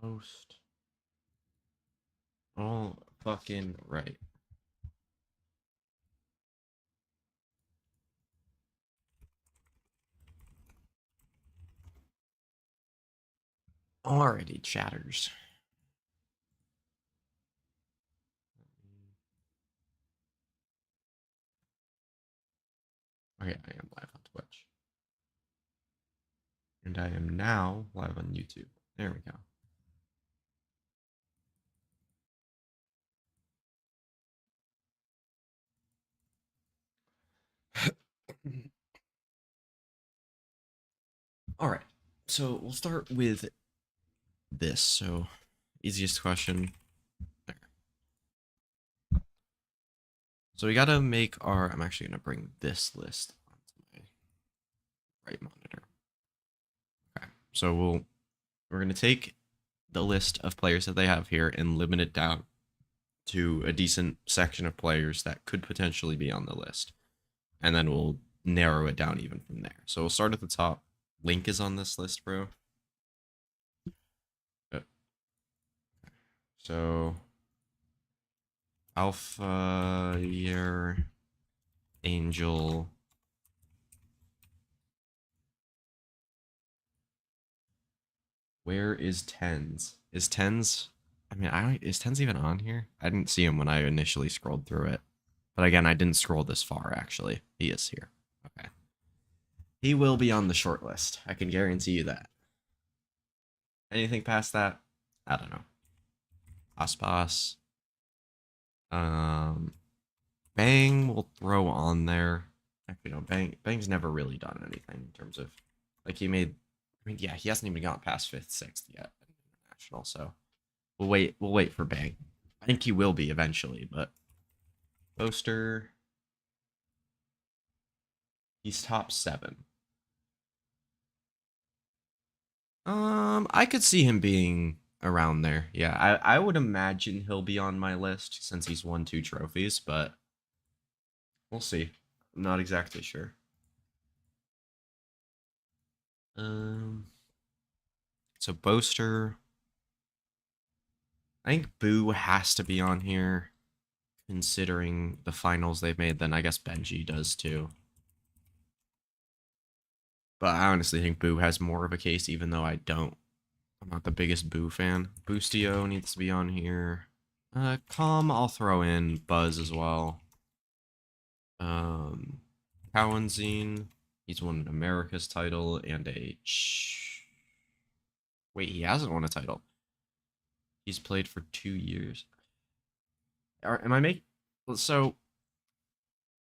Most. All fucking right. Alrighty, chatters. Okay, I am live on Twitch. And I am now live on YouTube. There we go. All right. So we'll start with this. So, easiest question. There. So we gotta make our. I'm actually gonna bring this list onto my right monitor. Okay. So we're gonna take the list of players that they have here and limit it down to a decent section of players that could potentially be on the list, and then we'll narrow it down even from there. So we'll start at the top. Link is on this list, bro. So Alpha Year Angel. Where is Tens? Is Tens? I mean, is Tens even on here? I didn't see him when I initially scrolled through it. But again, I didn't scroll this far, actually. He is here. Okay. He will be on the short list. I can guarantee you that. Anything past that? I don't know. Aspas. Bang we'll throw on there. Actually, no, Bang's never really done anything in terms of, like, he made, I mean, yeah, he hasn't even gotten past 5th, 6th yet in international, so we'll wait for Bang. I think he will be eventually, but Boaster, he's top 7. I could see him being around there. Yeah, I would imagine he'll be on my list since he's won 2 trophies, but we'll see. I'm not exactly sure. So Boaster, I think Boo has to be on here, considering the finals they've made. Then I guess Benji does too. But I honestly think Boo has more of a case, even though I'm not the biggest Boo fan. Boostio needs to be on here. Calm, I'll throw in Buzz as well. Cowanzine, he's won an America's title and a. Wait, he hasn't won a title. He's played for 2 years. Am I making? So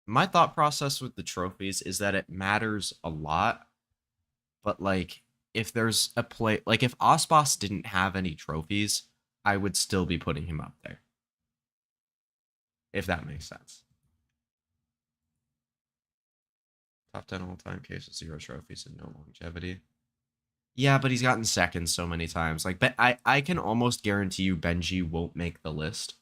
my thought process with the trophies is that it matters a lot, but like if there's a play, like if Osbos didn't have any trophies, I would still be putting him up there. If that makes sense. Top 10 all time cases, 0 trophies, and no longevity. Yeah, but he's gotten second so many times. Like, but I can almost guarantee you Benji won't make the list.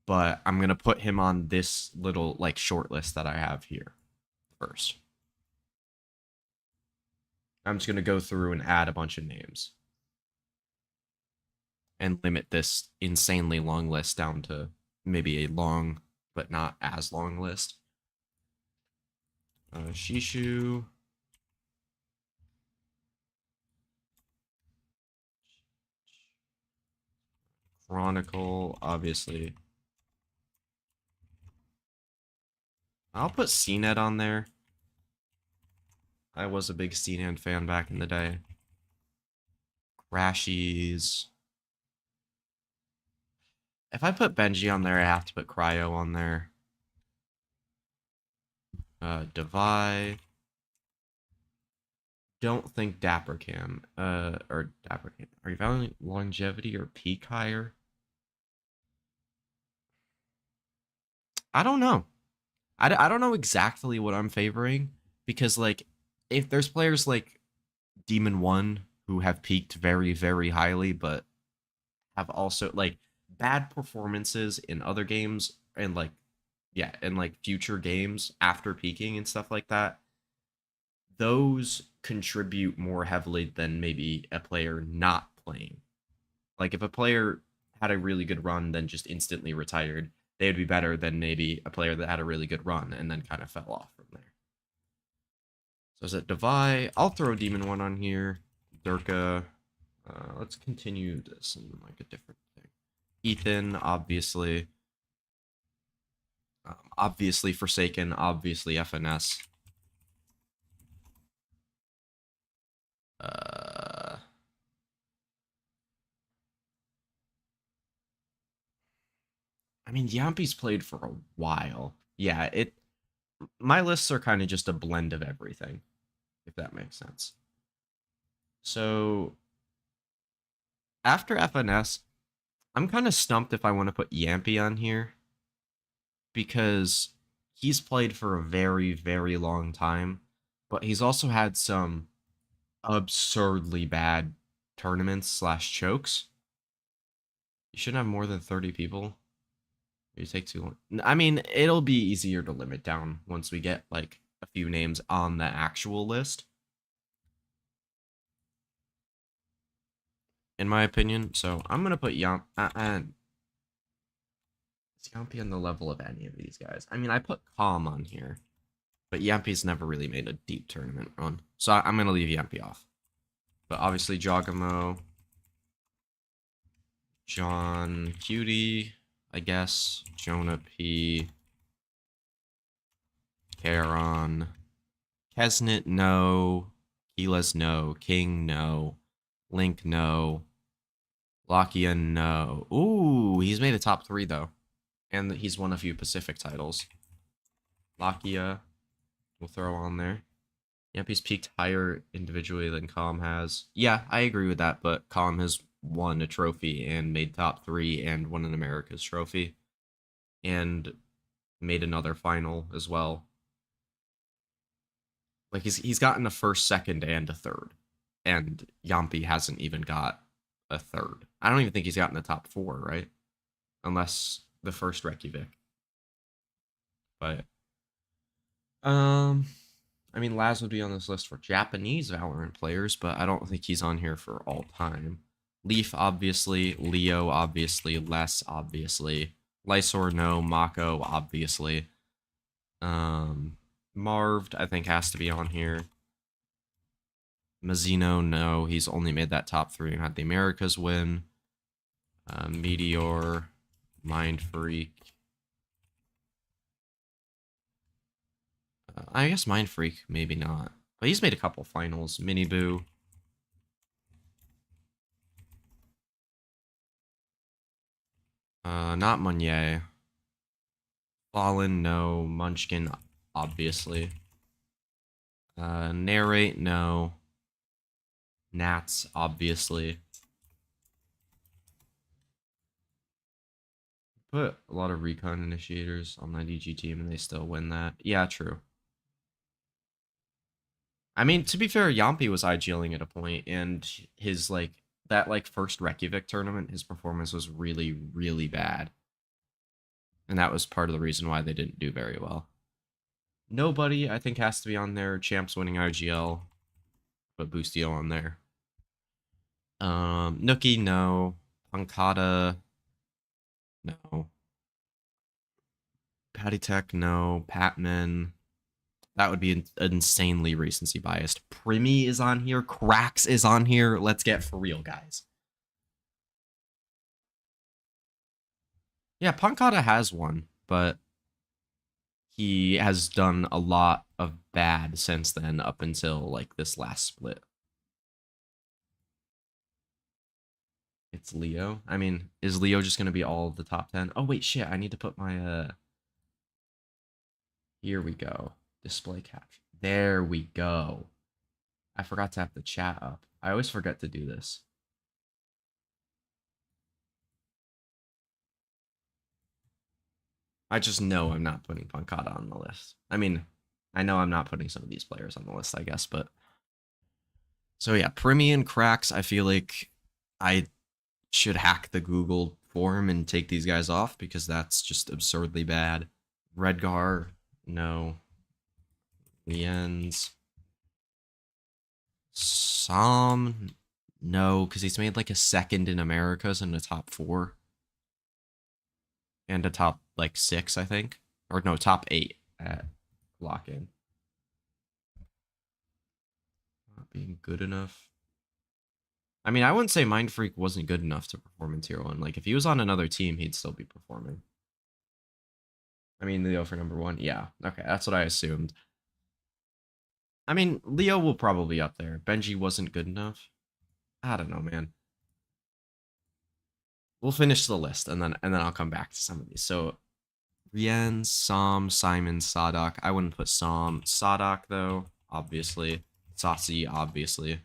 But I'm gonna put him on this little like short list that I have here first. I'm just gonna go through and add a bunch of names and limit this insanely long list down to maybe a long but not as long list. Shishu. Chronicle, obviously. I'll put CNET on there. I was a big CNET fan back in the day. Crashies. If I put Benji on there, I have to put Cryo on there. Devi. Don't think Dappercam. Or Dappercam. Are you valuing longevity or peak higher? I don't know. I don't know exactly what I'm favoring because, like, if there's players like Demon 1 who have peaked very, very highly, but have also, like, bad performances in other games and, like, yeah, and, like, future games after peaking and stuff like that, those contribute more heavily than maybe a player not playing. Like, if a player had a really good run, then just instantly retired, they would be better than maybe a player that had a really good run and then kind of fell off from there. So is it Devi? I'll throw a Demon one on here. Durka. Let's continue this in like a different thing. Ethan, obviously. Obviously Forsaken, obviously FNS. I mean, Yampi's played for a while. Yeah, my lists are kind of just a blend of everything, if that makes sense. So after FNS, I'm kind of stumped if I want to put Yampy on here because he's played for a very, very long time, but he's also had some absurdly bad tournaments slash chokes. You shouldn't have more than 30 people. You take too long. I mean, it'll be easier to limit down once we get like a few names on the actual list, in my opinion. So I'm gonna put Yamp. Is Yampy on the level of any of these guys? I mean, I put Calm on here, but Yampy's never really made a deep tournament run, so I'm gonna leave Yampy off. But obviously Jogamo, John Cutie, I guess, Jonah P, Charon, Kesnit, no, Keelas, no, King, no, Link, no, Lakia, no. Ooh, he's made a top 3 though, and he's won a few Pacific titles. Lakia, we'll throw on there. Yep, he's peaked higher individually than Calm has. Yeah, I agree with that, but Calm has won a trophy and made top 3 and won an America's trophy and made another final as well. Like he's gotten a first, second, and a third, and Yampy hasn't even got a third. I don't even think he's gotten the top 4, right? Unless the first Reykjavik. But I mean, Laz would be on this list for Japanese Valorant players, but I don't think he's on here for all time. Leaf, obviously. Leo, obviously. Les, obviously. Lysor, no. Mako, obviously. Marved, I think, has to be on here. Mazzino, no. He's only made that top 3 and had the Americas win. Meteor, Mind Freak. I guess Mind Freak, maybe not. But he's made a couple finals. Miniboo. Not Meunier. Fallen, no. Munchkin, obviously. Narrate, no. Nats, obviously. Put a lot of recon initiators on that EG team and they still win that. Yeah, true. I mean, to be fair, Yampy was IGLing at a point, and his that first Reykjavik tournament, his performance was really, really bad. And that was part of the reason why they didn't do very well. Nobody, I think, has to be on there. Champs winning IGL. Put Boostio on there. Nookie, no. Pankata, no. Patty Tech, no. Patman. That would be insanely recency biased. Primi is on here. Cracks is on here. Let's get for real, guys. Yeah, Pankata has one, but he has done a lot of bad since then up until like this last split. It's Leo. I mean, is Leo just going to be all of the top 10? Oh, wait, shit. I need to put my, here we go. Display caption. There we go. I forgot to have the chat up. I always forget to do this. I just know I'm not putting Pankata on the list. I mean, I know I'm not putting some of these players on the list, I guess, but... So yeah, Primi and Cracks, I feel like I should hack the Google form and take these guys off because that's just absurdly bad. Redgar, no. Lienz. Som, No, because he's made like a second in Americas and a top 4 and a top like 6, I think, or no, top 8 at lock in. Not being good enough. I mean, I wouldn't say Mind Freak wasn't good enough to perform in tier 1. Like if he was on another team, he'd still be performing. I mean, Leo for number 1. Yeah. Okay, that's what I assumed. I mean, Leo will probably be up there. Benji wasn't good enough. I don't know, man. We'll finish the list and then I'll come back to some of these. So Rien, Som, Simon, Sadak. I wouldn't put Som. Sadak though, obviously. Saucy, obviously.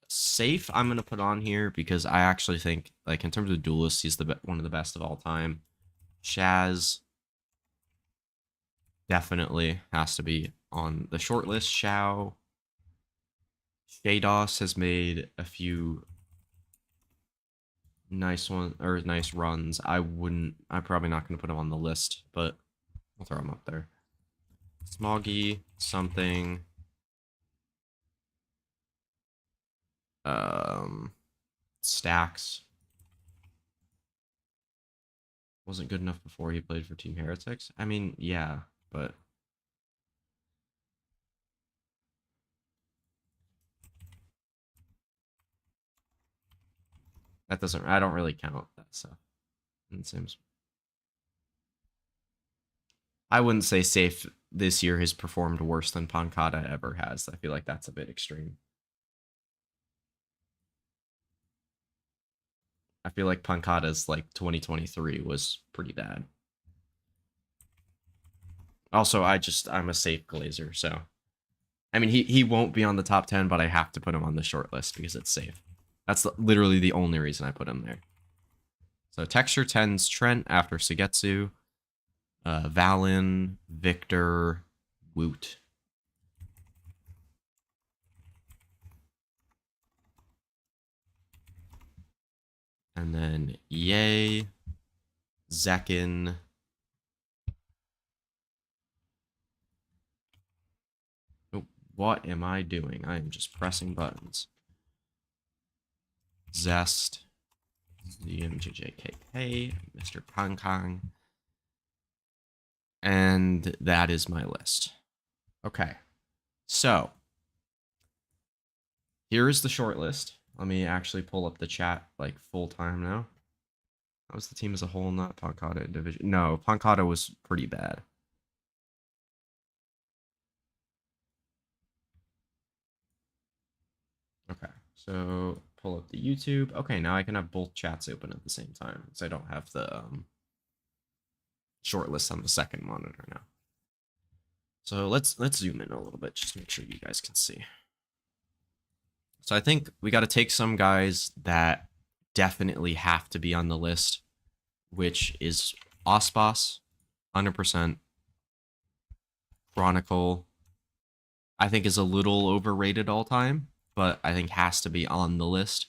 Safe, I'm gonna put on here because I actually think, like in terms of duelists, he's one of the best of all time. Shaz definitely has to be on the short list. Xiao. Shados has made a few nice runs. I'm probably not gonna put him on the list, but I'll throw him up there. Smoggy, something. Stacks. Wasn't good enough before he played for Team Heretics. I mean, yeah, but that doesn't, I don't really count that stuff. It seems. I wouldn't say Safe this year has performed worse than Pancada ever has. I feel like that's a bit extreme. I feel like Pancada's like 2023 was pretty bad. Also, I'm a Safe Glazer, so I mean he won't be on the top 10, but I have to put him on the short list because it's Safe. That's literally the only reason I put him there. So Texture 10's Trent after Sugetsu, Valen, Victor, Woot. And then Yay, Zekin. Oh, what am I doing? I am just pressing buttons. Zest, ZMJJKK, Mr. Kong Kong. And that is my list. Okay. So, here is the short list. Let me actually pull up the chat like full time now. How was the team as a whole, not Pancada division? No, Pancada was pretty bad. Okay, so pull up the YouTube. Okay, now I can have both chats open at the same time because I don't have the short list on the second monitor now. So let's zoom in a little bit just to make sure you guys can see. So I think we got to take some guys that definitely have to be on the list, which is Ospas, 100%. Chronicle, I think is a little overrated all time, but I think has to be on the list.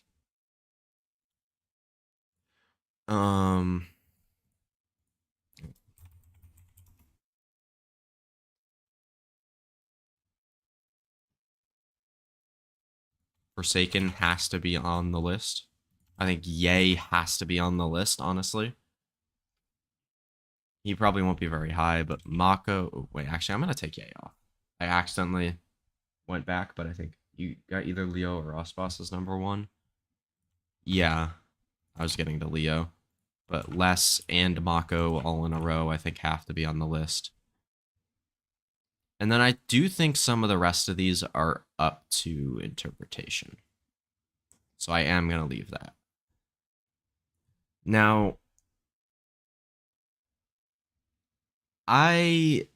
Forsaken has to be on the list. I think Ye has to be on the list, honestly. He probably won't be very high, but Mako... Oh, wait, actually, I'm going to take Ye off. I accidentally went back, but I think you got either Leo or Ospas as number 1. Yeah, I was getting to Leo. But Les and Mako all in a row, I think, have to be on the list. And then I do think some of the rest of these are up to interpretation. So I am going to leave that. Now, I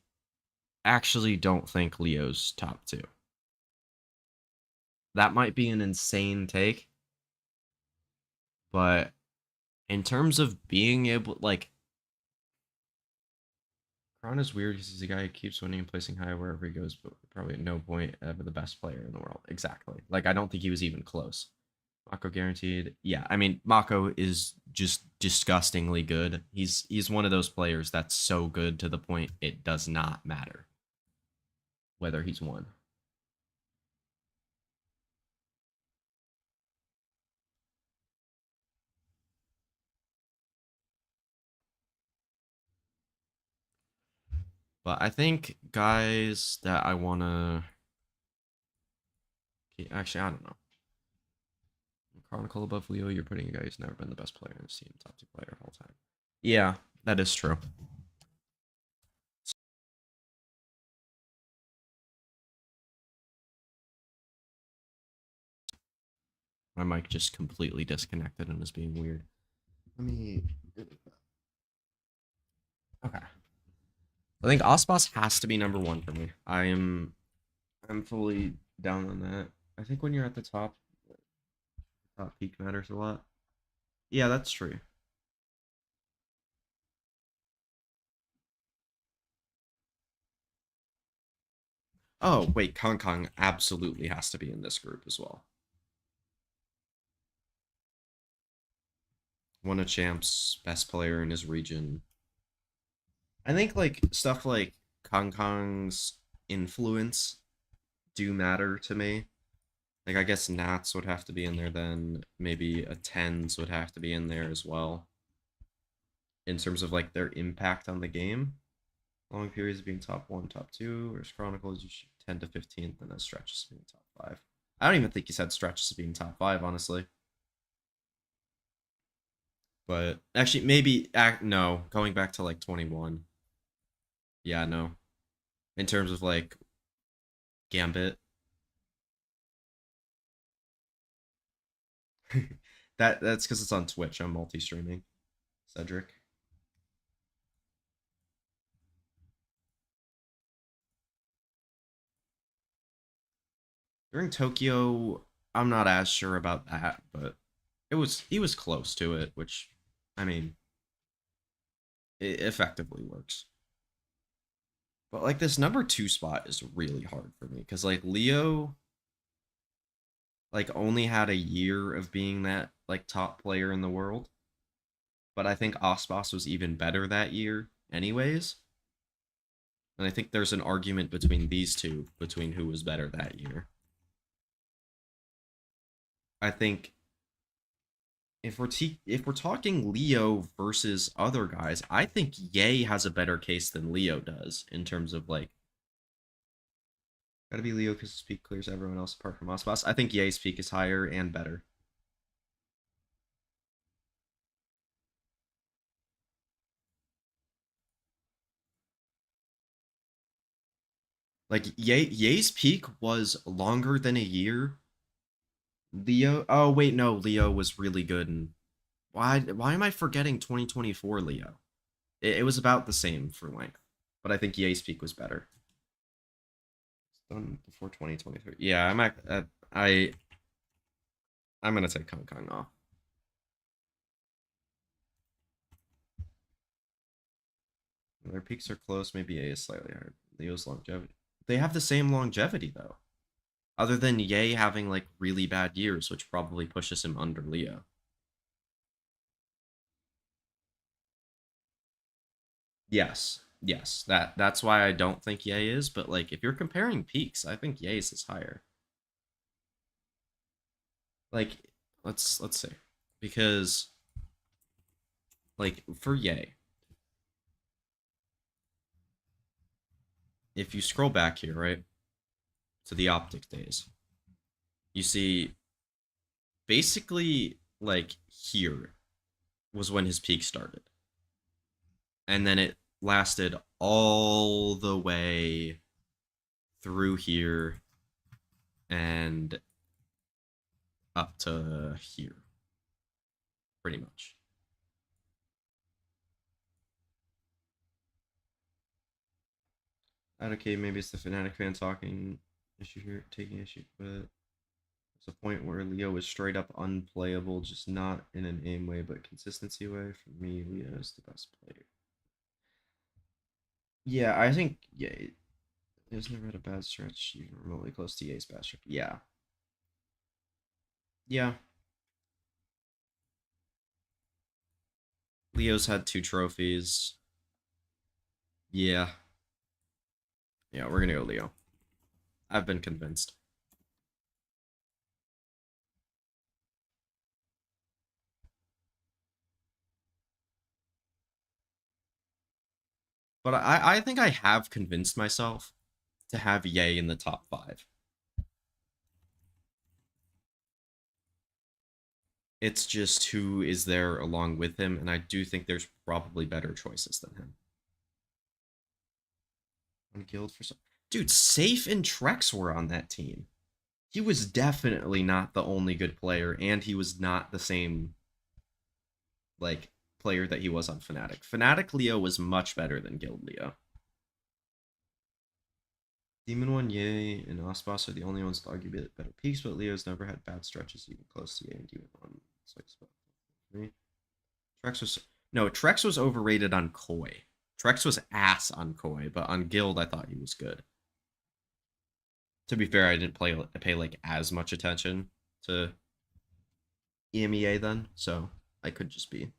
actually don't think Leo's top 2. That might be an insane take. But in terms of being able, like, Kron is weird because he's a guy who keeps winning and placing high wherever he goes, but probably at no point ever the best player in the world. Exactly. Like, I don't think he was even close. Mako guaranteed. Yeah, I mean, Mako is just disgustingly good. He's one of those players that's so good to the point it does not matter whether he's won. But I think guys that I wanna actually I don't know. Chronicle above Leo, you're putting a guy who's never been the best player in the team, top two player of all time. Yeah, that is true. My mic just completely disconnected and is being weird. Let me. Okay. I think Ospas has to be number one for me. I'm fully down on that. I think when you're at the top peak matters a lot. Yeah, that's true. Oh, wait, Kong Kong absolutely has to be in this group as well. Won a champs, best player in his region. I think like stuff like Kong Kong's influence do matter to me. Like I guess Nats would have to be in there then. Maybe a tens would have to be in there as well. In terms of like their impact on the game. Long periods being top one, top two, whereas Chronicles you should 10 to 15th, and then stretches being top five. I don't even think you said stretches being top five, honestly. But actually, maybe no. Going back to like 21. Yeah, no. In terms of like Gambit, that's because it's on Twitch. I'm multi-streaming. Cedric. During Tokyo, I'm not as sure about that, but he was close to it, which I mean, it effectively works. But like this number two spot is really hard for me because like Leo like only had a year of being that like top player in the world, but I think Ospas was even better that year, anyways. And I think there's an argument between these two between who was better that year. I think if we're talking Leo versus other guys, I think Ye has a better case than Leo does in terms of like gotta be Leo because his peak clears everyone else apart from Ospas. I think Ye's peak is higher and better. Like Ye's peak was longer than a year. Leo, oh wait, no, Leo was really good. And why am I forgetting 2024 Leo? It was about the same for length, but I think Ye's peak was better. Done before 2023. Yeah, I I'm gonna take Kong Kong off. Their peaks are close. Maybe A is slightly higher. Leo's longevity. They have the same longevity though, other than Ye having like really bad years, which probably pushes him under Leo. Yes, yes, that's why I don't think Ye is. But like, if you're comparing peaks, I think Ye's is higher. Like, let's see, because like for Ye, if you scroll back here, right, to the Optic days, you see basically like here was when his peak started, and then it lasted all the way through here and up to here, pretty much. Okay, maybe it's the Fnatic fan talking issue here, taking issue, but it's a point where Leo is straight up unplayable, just not in an aim way, but consistency way. For me, Leo is the best player. Yeah, I think Leo's never had a bad stretch, even remotely close to Ye's bad stretch. Yeah, yeah. Leo's had two trophies. Yeah, yeah. We're gonna go Leo. I've been convinced. But I think I have convinced myself to have Ye in the top 5. It's just who is there along with him, and I do think there's probably better choices than him. On Guild for some dude, Safe and Trex were on that team. He was definitely not the only good player, and he was not the same like player that he was on Fnatic. Fnatic Leo was much better than Guild Leo. Demon One, Ye, and Ospas are the only ones to argue better peaks, but Leo's never had bad stretches even close to Ye and Demon One. It's like me. Trex was no, Trex was overrated on Koi. Trex was ass on Koi, but on Guild I thought he was good. To be fair, I didn't pay like as much attention to EMEA then, so I could just be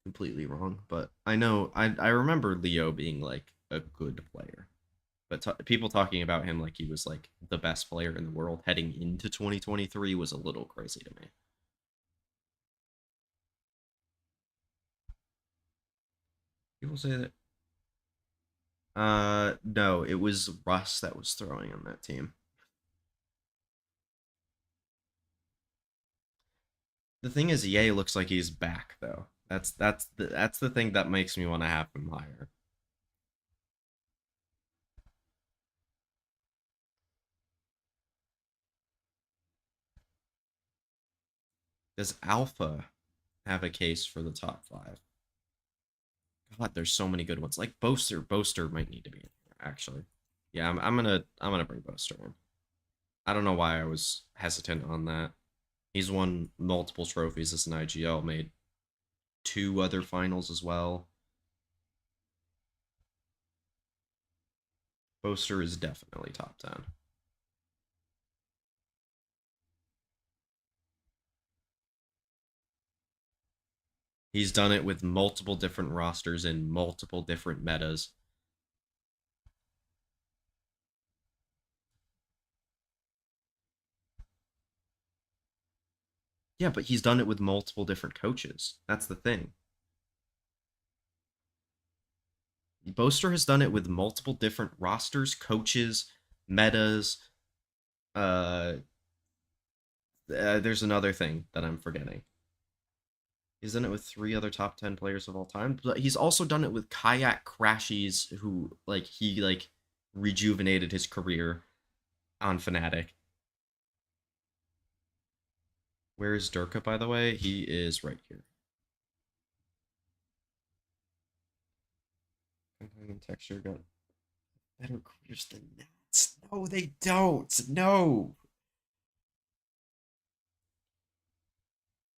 completely wrong. But I remember Leo being like a good player, but people talking about him like he was like the best player in the world heading into 2023 was a little crazy to me. People say that. No, it was Russ that was throwing on that team. The thing is, Ye looks like he's back though. That's the thing that makes me want to have him higher. Does Alpha have a case for the top 5? God, there's so many good ones. Like Boaster. Boaster might need to be in here, actually. Yeah, I'm gonna bring Boaster in. I don't know why I was hesitant on that. He's won multiple trophies as an IGL, made 2 other finals as well. Boaster is definitely top 10. He's done it with multiple different rosters in multiple different metas. Yeah, but he's done it with multiple different coaches. That's the thing. Boaster has done it with multiple different rosters, coaches, metas. Uh, there's another thing that I'm forgetting. He's done it with 3 other top 10 players of all time, but he's also done it with Kayak Crashies, who like he like rejuvenated his career on Fnatic. Where is Durka, by the way? He is right here. Texture got better careers than that. No, they don't. No.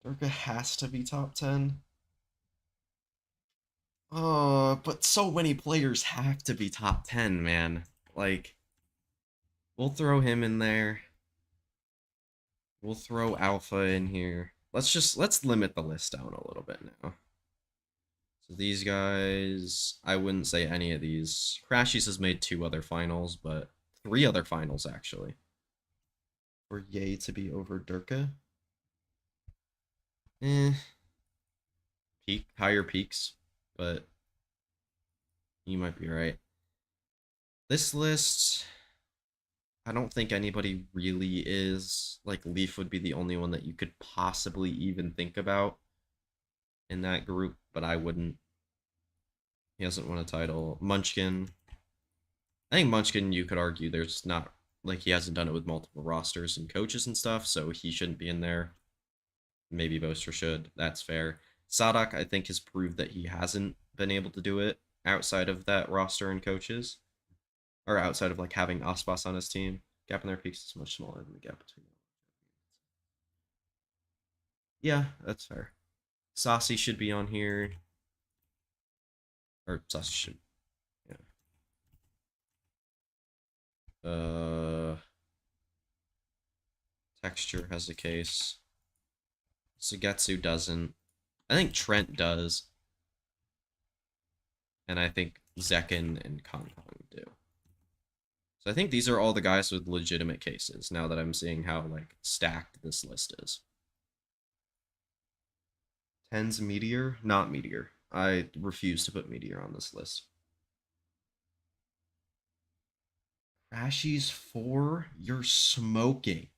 Durka has to be top 10. Oh, but so many players have to be top 10, man. Like, we'll throw him in there. We'll throw Alpha in here. Let's limit the list down a little bit now. So these guys, I wouldn't say any of these. Crashies has made 2 other finals, but 3 other finals actually. For Ye to be over Durka. Higher peaks, but you might be right. This list, I don't think anybody really is. Like, Leaf would be the only one that you could possibly even think about in that group, but I wouldn't. He hasn't won a title. Munchkin. I think Munchkin, you could argue there's not, like, he hasn't done it with multiple rosters and coaches and stuff, so he shouldn't be in there. Maybe Boaster should. That's fair. Sadak, I think, has proved that he hasn't been able to do it outside of that roster and coaches, or outside of like having Ospas on his team. Gap in their peaks is much smaller than the gap between them. Yeah, that's fair. Saucy should be on here. Or Saucy should. Yeah. Texture has a case. Sugetsu doesn't. I think Trent does. And I think Zekin and Kong do. So I think these are all the guys with legitimate cases, now that I'm seeing how like stacked this list is. Tens Meteor? Not Meteor. I refuse to put Meteor on this list. Crashies 4? You're smoking.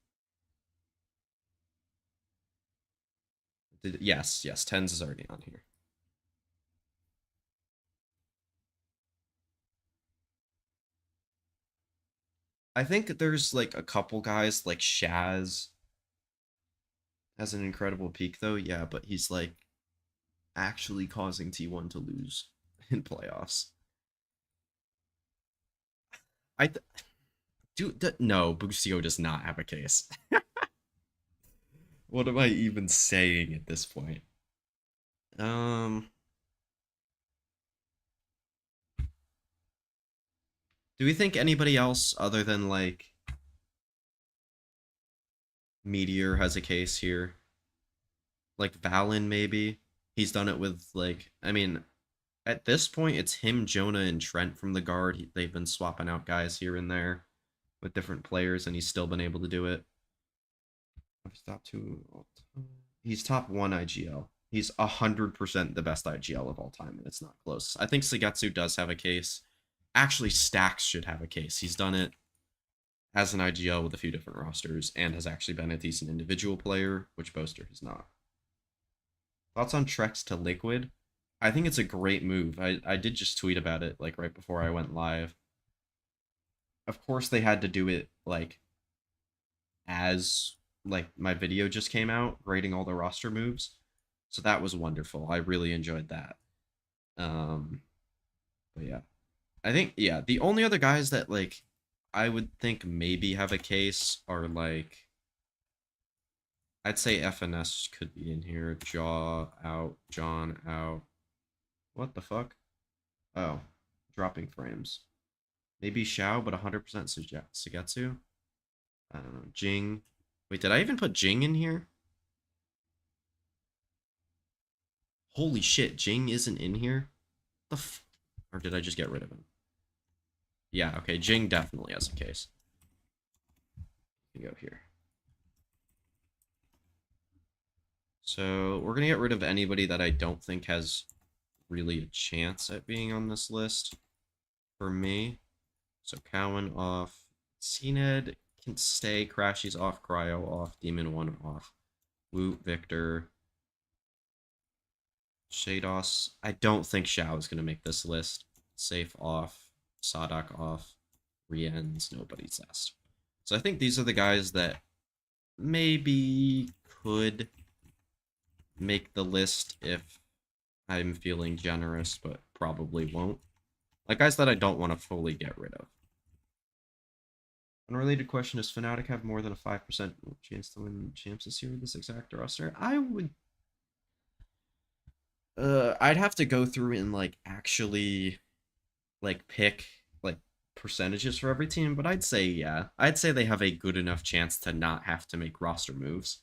Yes, tens is already on here. I think there's like a couple guys like Shaz has an incredible peak though, yeah, but he's like actually causing T1 to lose in playoffs. I do no, Busio does not have a case. What am I even saying at this point? Um, do we think anybody else other than like Meteor has a case here? Like Valen, maybe? He's done it with like, I mean, at this point, it's him, Jonah, and Trent from the guard. They've been swapping out guys here and there with different players, and he's still been able to do it. He's top two all time. He's top one IGL. He's 100% the best IGL of all time, and it's not close. I think Sagetsu does have a case. Actually, Stacks should have a case. He's done it as an IGL with a few different rosters and has actually been a decent individual player, which Boaster has not. Thoughts on Trex to Liquid? I think it's a great move. I did just tweet about it like right before I went live. Of course they had to do it like as like my video just came out grading all the roster moves. So that was wonderful. I really enjoyed that. But yeah. I think yeah, the only other guys that like I would think maybe have a case are like I'd say FNS could be in here. Jaw out, John out. What the fuck? Oh, dropping frames. Maybe Xiao, but 100% Sugetsu. I don't know. Jing. Wait, did I even put Jing in here? Holy shit, Jing isn't in here? Or did I just get rid of him? Yeah, okay, Jing definitely has a case. You go here. So we're gonna get rid of anybody that I don't think has really a chance at being on this list for me. So Cowan off. CNED can stay. Crashies off. Cryo off. Demon 1 off. Woot, Victor. Shados. I don't think Xiao is going to make this list. Safe off. Sadak off. Rien's nobody's zest. So I think these are the guys that maybe could make the list if I'm feeling generous, but probably won't. Like guys that I don't want to fully get rid of. Unrelated question, does Fnatic have more than a 5% chance to win champs this year with this exact roster? I would I'd have to go through and like actually like pick like percentages for every team, but I'd say yeah. I'd say they have a good enough chance to not have to make roster moves.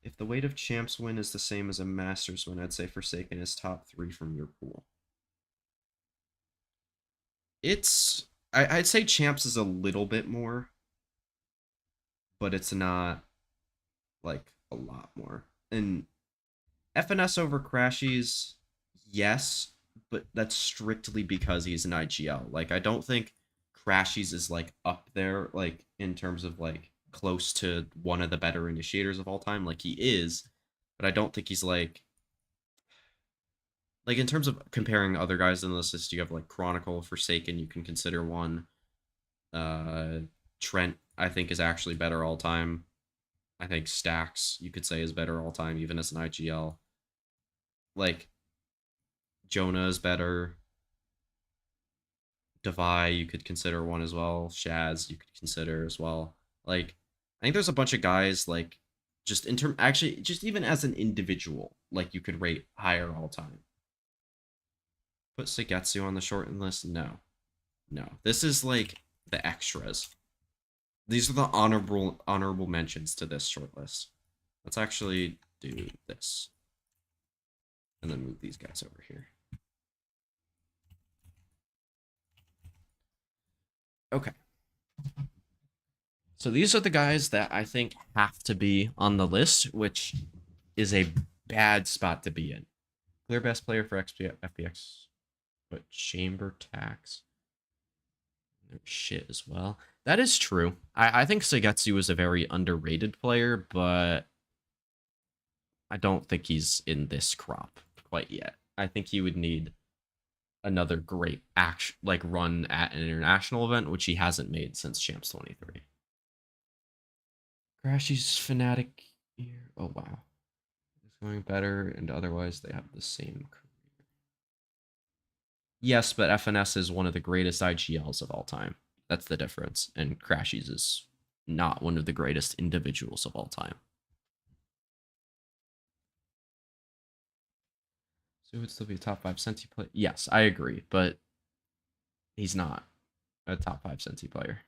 If the weight of champs win is the same as a Masters win, I'd say Forsaken is top 3 from your pool. I'd say champs is a little bit more, but it's not like a lot more. And FNS over Crashies, yes, but that's strictly because he's an IGL. Like I don't think Crashies is like up there like in terms of like close to one of the better initiators of all time. Like he is, but I don't think he's like in terms of comparing other guys in this list, you have like Chronicle, Forsaken, you can consider one. Trent, I think, is actually better all time. I think Stacks, you could say, is better all time, even as an IGL. Like, Jonah is better. Devi, you could consider one as well. Shaz, you could consider as well. Like, I think there's a bunch of guys, like, just in term, actually, just even as an individual, like, you could rate higher all time. Put Sagetsu on the shortened list? No. No. This is, like, the extras. These are the honorable mentions to this short list. Let's actually do this. And then move these guys over here. Okay. So these are the guys that I think have to be on the list, which is a bad spot to be in. Clear best player for FPX, but Chamber Tax. They're shit as well. That is true. I think Sagetsu is a very underrated player, but I don't think he's in this crop quite yet. I think he would need another great run at an international event, which he hasn't made since Champs 23. Crashy's Fnatic here. Oh wow. It's going better, and otherwise they have the same career. Yes, but FNS is one of the greatest IGLs of all time. That's the difference. And Crashies is not one of the greatest individuals of all time. So he would still be a top 5 Senti player. Yes, I agree, but he's not a top 5 Senti player.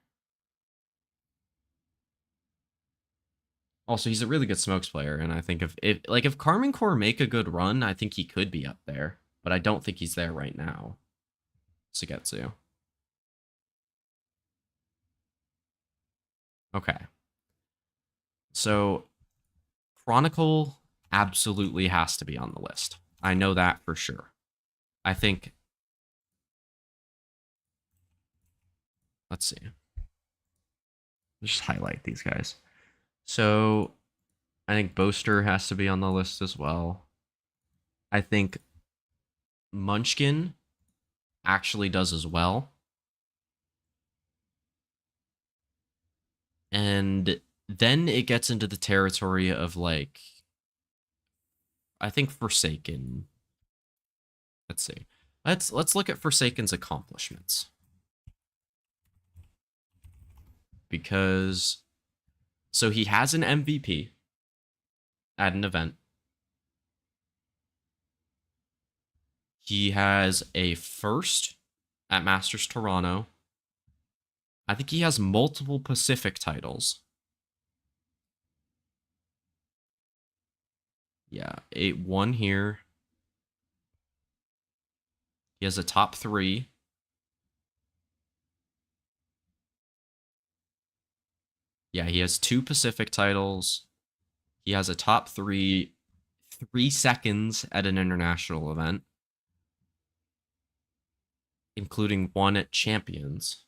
Also, he's a really good smokes player, and I think if Karmine Corp make a good run, I think he could be up there, but I don't think he's there right now. Sugetsu. Okay. So Chronicle absolutely has to be on the list. I know that for sure. I think. Let's see. Let's just highlight these guys. So I think Boaster has to be on the list as well. I think Munchkin actually does as well. And then it gets into the territory of like, I think Forsaken. Let's see. Let's look at Forsaken's accomplishments. Because so he has an MVP at an event. He has a first at Masters Toronto. I think he has multiple Pacific titles. Yeah, 8-1 here. He has a top 3. Yeah, he has 2 Pacific titles. He has a top 3, 3 seconds at an international event, including 1 at Champions.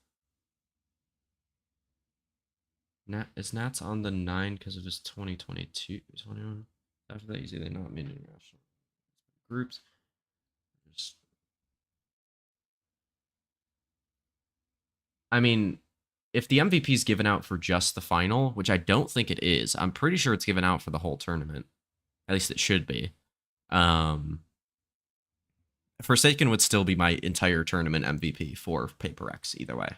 Is Nats on the 9 because of his 2022, 21? After that, usually they not made international groups. I mean, if the MVP is given out for just the final, which I don't think it is, I'm pretty sure it's given out for the whole tournament. At least it should be. Forsaken would still be my entire tournament MVP for Paper X either way.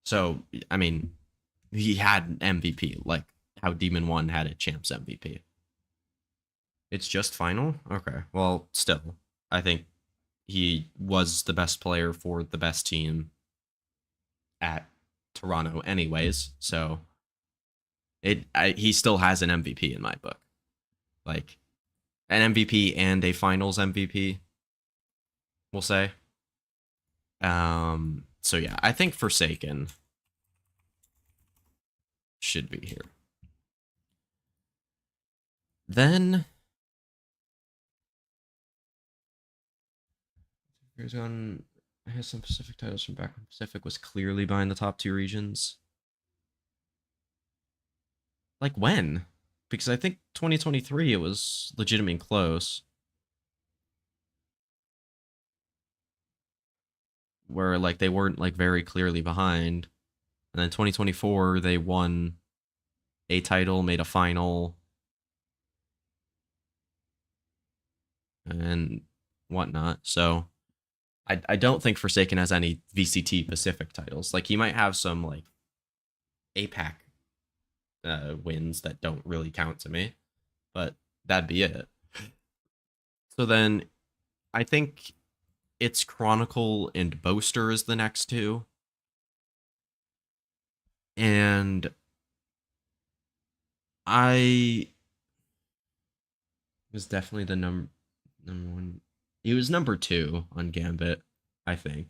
So, I mean, he had an MVP, like how Demon 1 had a Champs MVP. It's just final? Okay. Well, still, I think he was the best player for the best team at Toronto anyways, so he still has an MVP in my book. Like an MVP and a finals MVP, we'll say. So yeah, I think Forsaken should be here. Then here's on has some Pacific titles from back when Pacific was clearly behind the top 2 regions. Like when? Because I think 2023 it was legitimately close. Where like they weren't like very clearly behind. And then 2024 they won a title, made a final, and whatnot. So I don't think Forsaken has any VCT Pacific titles. Like he might have some like APAC wins that don't really count to me, but that'd be it. So then I think it's Chronicle and Boaster is the next 2. And I was definitely the number 1. He was number 2 on Gambit, I think.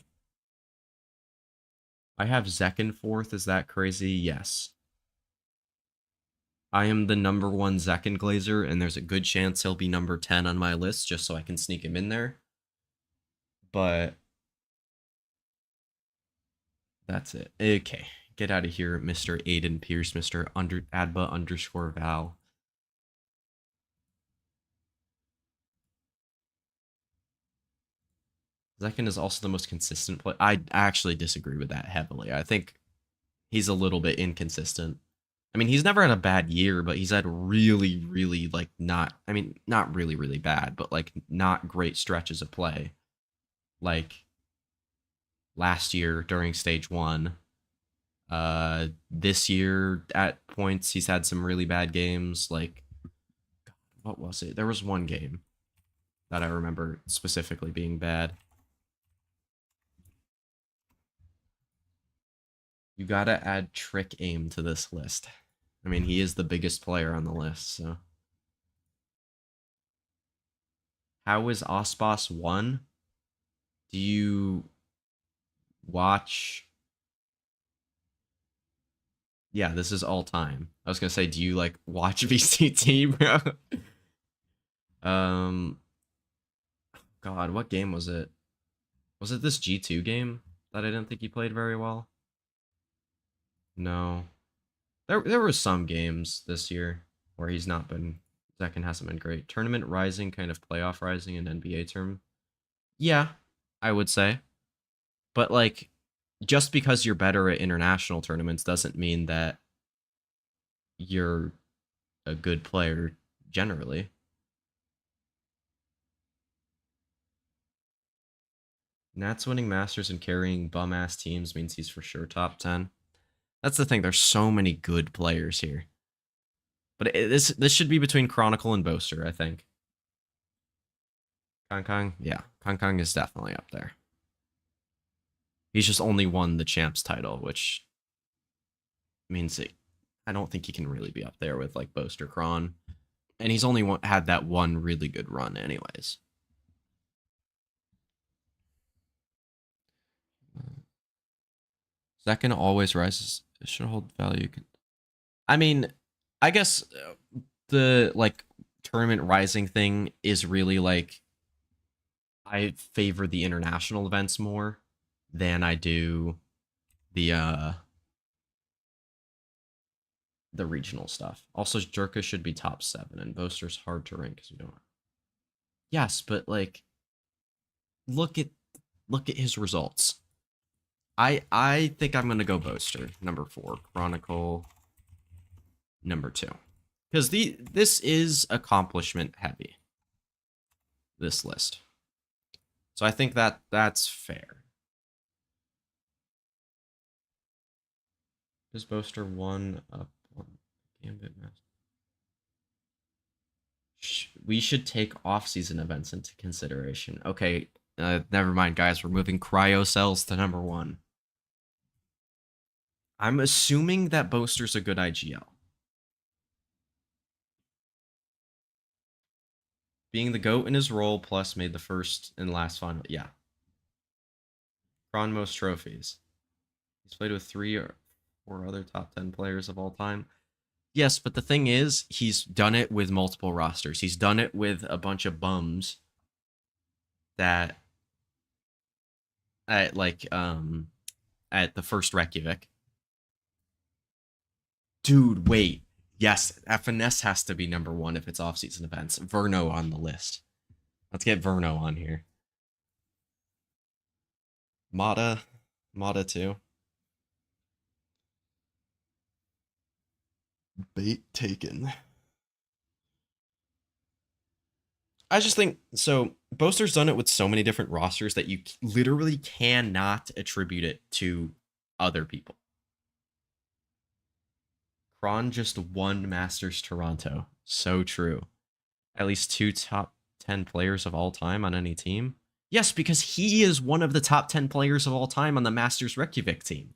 I have Zekken 4th. Is that crazy? Yes. I am the number 1 Zekken Glazer, and there's a good chance he'll be number 10 on my list just so I can sneak him in there. but that's it. Okay, get out of here, Mr. Aiden Pierce, Mr. Adba underscore Val. Zekin is also the most consistent player. I actually disagree with that heavily. I think he's a little bit inconsistent. I mean, he's never had a bad year, but he's had really, really like not. I mean, not really, really bad, but like not great stretches of play. Like last year during stage one. This year at points he's had some really bad games. Like, what was it? There was one game that I remember specifically being bad. You gotta add Trick Aim to this list. I mean, he is the biggest player on the list, so. How is Osbos 1? Do you watch... Yeah, this is all time. I was gonna say, do you, like, watch VCT, bro? God, what game was it? Was it this G2 game that I didn't think he played very well? No. There were some games this year where he's not been... Zekin hasn't been great. Tournament Rising, kind of playoff Rising, and NBA term. Yeah, I would say. But, like, just because you're better at international tournaments doesn't mean that you're a good player generally. Nats winning Masters and carrying bum-ass teams means he's for sure top 10. That's the thing. There's so many good players here. But this should be between Chronicle and Boaster, I think. Kong, yeah. Kong is definitely up there. He's just only won the champs title, which means I don't think he can really be up there with like Boaster Kron. And he's only had that one really good run anyways. Second always rises. It should hold value. I mean, I guess the like tournament rising thing is really like I favor the international events more than I do the regional stuff. Also, Jerka should be top 7, and Boaster's hard to rank because we don't. Yes, but like, look at his results. I think I'm gonna go Boaster number 4, Chronicle number 2, because this is accomplishment heavy. This list, so I think that's fair. Is Boaster 1 up on Gambit Master? We should take off-season events into consideration. Okay, never mind, guys. We're moving Cryo Cells to number 1. I'm assuming that Boaster's a good IGL. Being the GOAT in his role, plus made the first and last final. Yeah. Kron most trophies. He's played with 3 or 4 other top 10 players of all time. Yes, but the thing is, he's done it with multiple rosters. He's done it with a bunch of bums that at like at the first Reykjavik. Dude, wait. Yes, FNS has to be number 1 if it's off-season events. Verno on the list. Let's get Verno on here. Mata 2. Bait taken. I just think so. Boaster's done it with so many different rosters that you literally cannot attribute it to other people. Kron just won Masters Toronto. So true. At least 2 top 10 players of all time on any team. Yes, because he is one of the top 10 players of all time on the Masters Reykjavik team.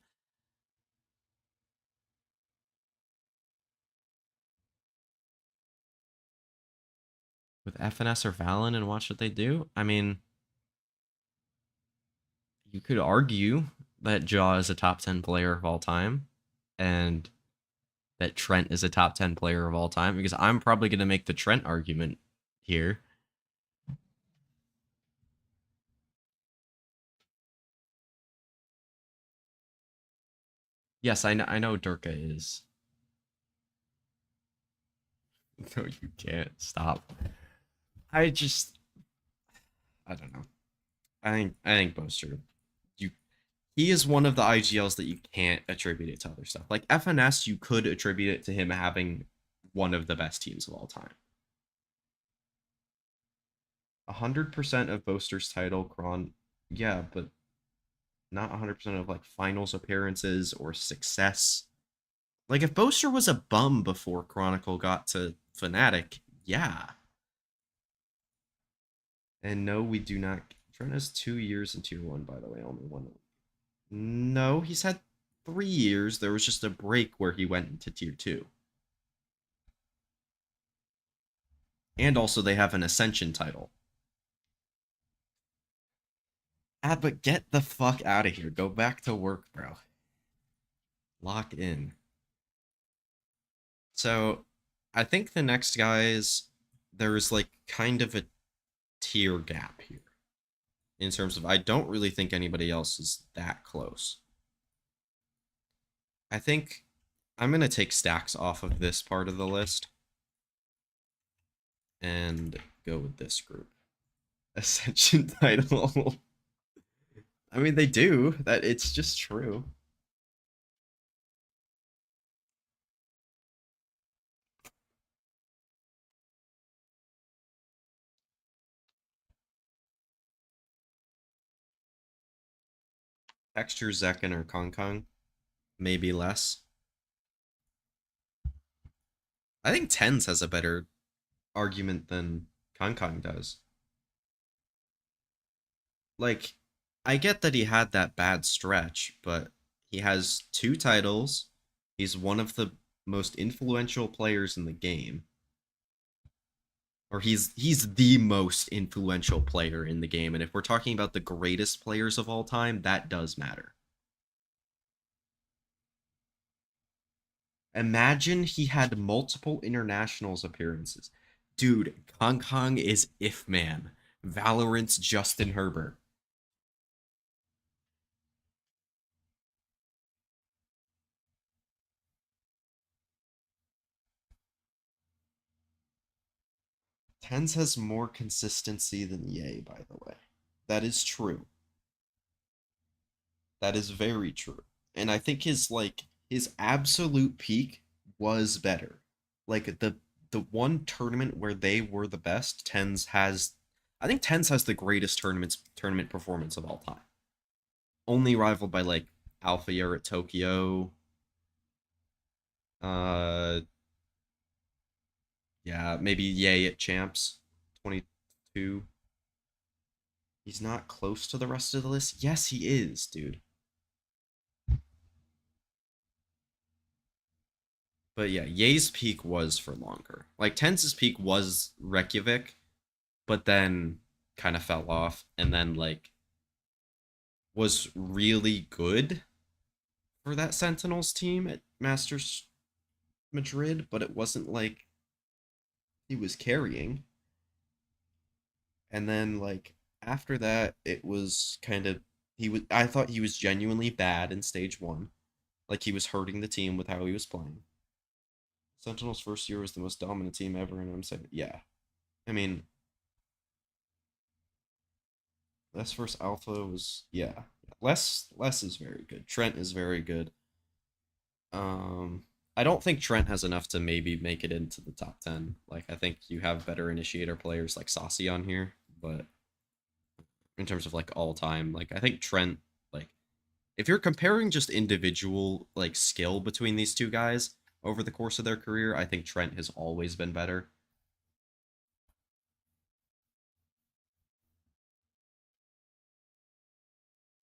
With FNS or Valen and watch what they do. I mean, you could argue that Jaw is a top 10 player of all time and that Trent is a top 10 player of all time, because I'm probably going to make the Trent argument here. Yes, I know Durka is. No, you can't. Stop. I just I don't know. I think Boaster, you he is one of the IGLs that you can't attribute it to other stuff. Like FNS, you could attribute it to him having one of the best teams of all time. 100% of Boaster's title, Kron, yeah, but not 100% of like finals appearances or success. Like if Boaster was a bum before Chronicle got to Fnatic, yeah. And no, we do not. Trent has 2 years in tier one, by the way, only one. No, he's had 3 years. There was just a break where he went into tier two. And also they have an Ascension title. Ah, but get the fuck out of here. Go back to work, bro. Lock in. So I think the next guys, there's like kind of a tier gap here in terms of I don't really think anybody else is that close. I think I'm gonna take Stacks off of this part of the list and go with this group. Ascension title. I mean, they do. That it's just true. Texture Zekken or Kong Kong, maybe less. I think Tens has a better argument than Kong Kong does. Like, I get that he had that bad stretch, but he has two titles. He's one of the most influential players in the game. Or he's the most influential player in the game. And if we're talking about the greatest players of all time, that does matter. Imagine he had multiple internationals appearances. Dude, Kong Kong is if man. Valorant's Justin Herbert. Tens has more consistency than Ye, by the way. That is true. That is very true. And I think his absolute peak was better. Like the one tournament where they were the best, Tens has I think Tens has the greatest tournament performance of all time. Only rivaled by like Alpha Year at Tokyo. Uh yeah, maybe Ye at Champs 22. He's not close to the rest of the list. Yes, he is, dude. But yeah, Ye's peak was for longer. Like Tens's peak was Reykjavik, but then kind of fell off and then like was really good for that Sentinels team at Masters Madrid, but it wasn't like he was carrying. And then like after that it was kind of he was I thought he was genuinely bad in stage 1. Like he was hurting the team with how he was playing. Sentinels first year was the most dominant team ever and I'm saying yeah. I mean, Less versus Alpha was yeah. Less is very good. Trent is very good. Um I don't think Trent has enough to maybe make it into the top 10. Like I think you have better initiator players like Saucy on here, but in terms of like all time, like I think Trent like if you're comparing just individual like skill between these two guys over the course of their career, I think Trent has always been better.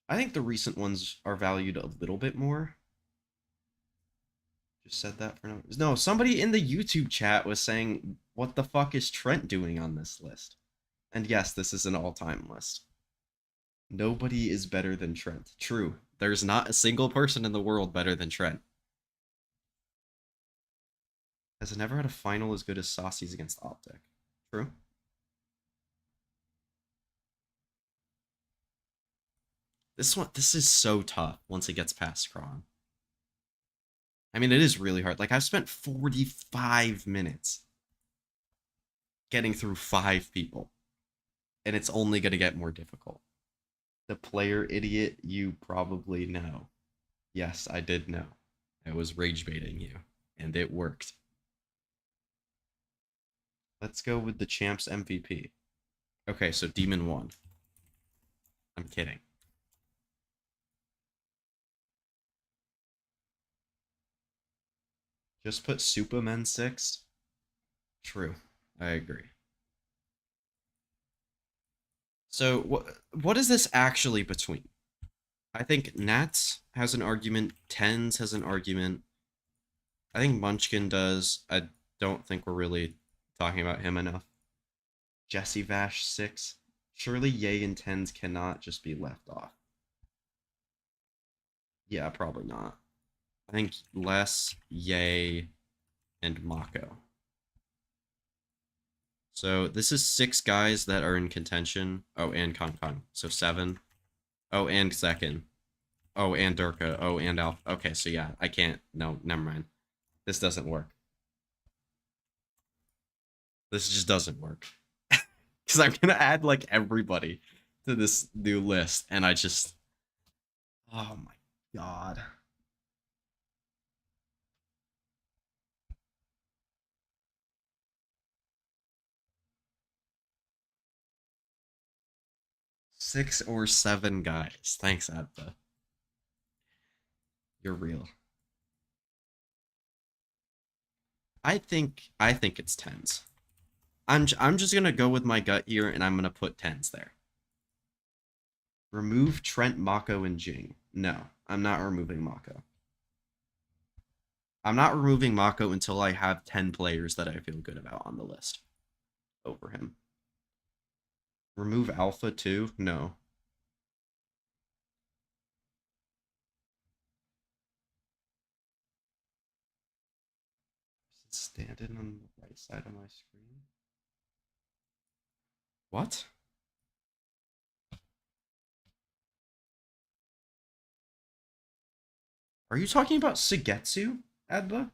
I think the recent ones are valued a little bit more. Just said that for no. Somebody in the YouTube chat was saying, "What the fuck is Trent doing on this list?" And yes, this is an all-time list. Nobody is better than Trent. True. There's not a single person in the world better than Trent. Has never had a final as good as Saucy's against Optic. True. This is so tough once it gets past Kron. I mean, it is really hard. Like, I've spent 45 minutes getting through 5 people, and it's only going to get more difficult. The player idiot, you probably know. Yes, I did know. I was rage baiting you, and it worked. Let's go with the champ's MVP. Okay, so Demon won. I'm kidding. Just put Superman 6. True. I agree. So what is this actually between? I think Nats has an argument, Tens has an argument. I think Munchkin does. I don't think we're really talking about him enough. Jesse Vash 6. Surely Yay and Tens cannot just be left off. Yeah, probably not. I think less Yay and Mako. So this is 6 guys that are in contention. Oh, and Kong. So 7. Oh, and second. Oh, and Durka. Oh, and Alpha. Okay, so yeah, I can't. No, never mind. This doesn't work. This just doesn't work. Because I'm going to add, like, everybody to this new list, and I just... Oh my god. Six or 7 guys. Thanks, Adva. You're real. I think it's Tens. I'm just gonna go with my gut here, and I'm gonna put Tens there. Remove Trent, Mako, and Jing. No, I'm not removing Mako. I'm not removing Mako until I have 10 players that I feel good about on the list over him. Remove Alpha too? No. Is it standing on the right side of my screen? What? Are you talking about Sugetsu, Adba?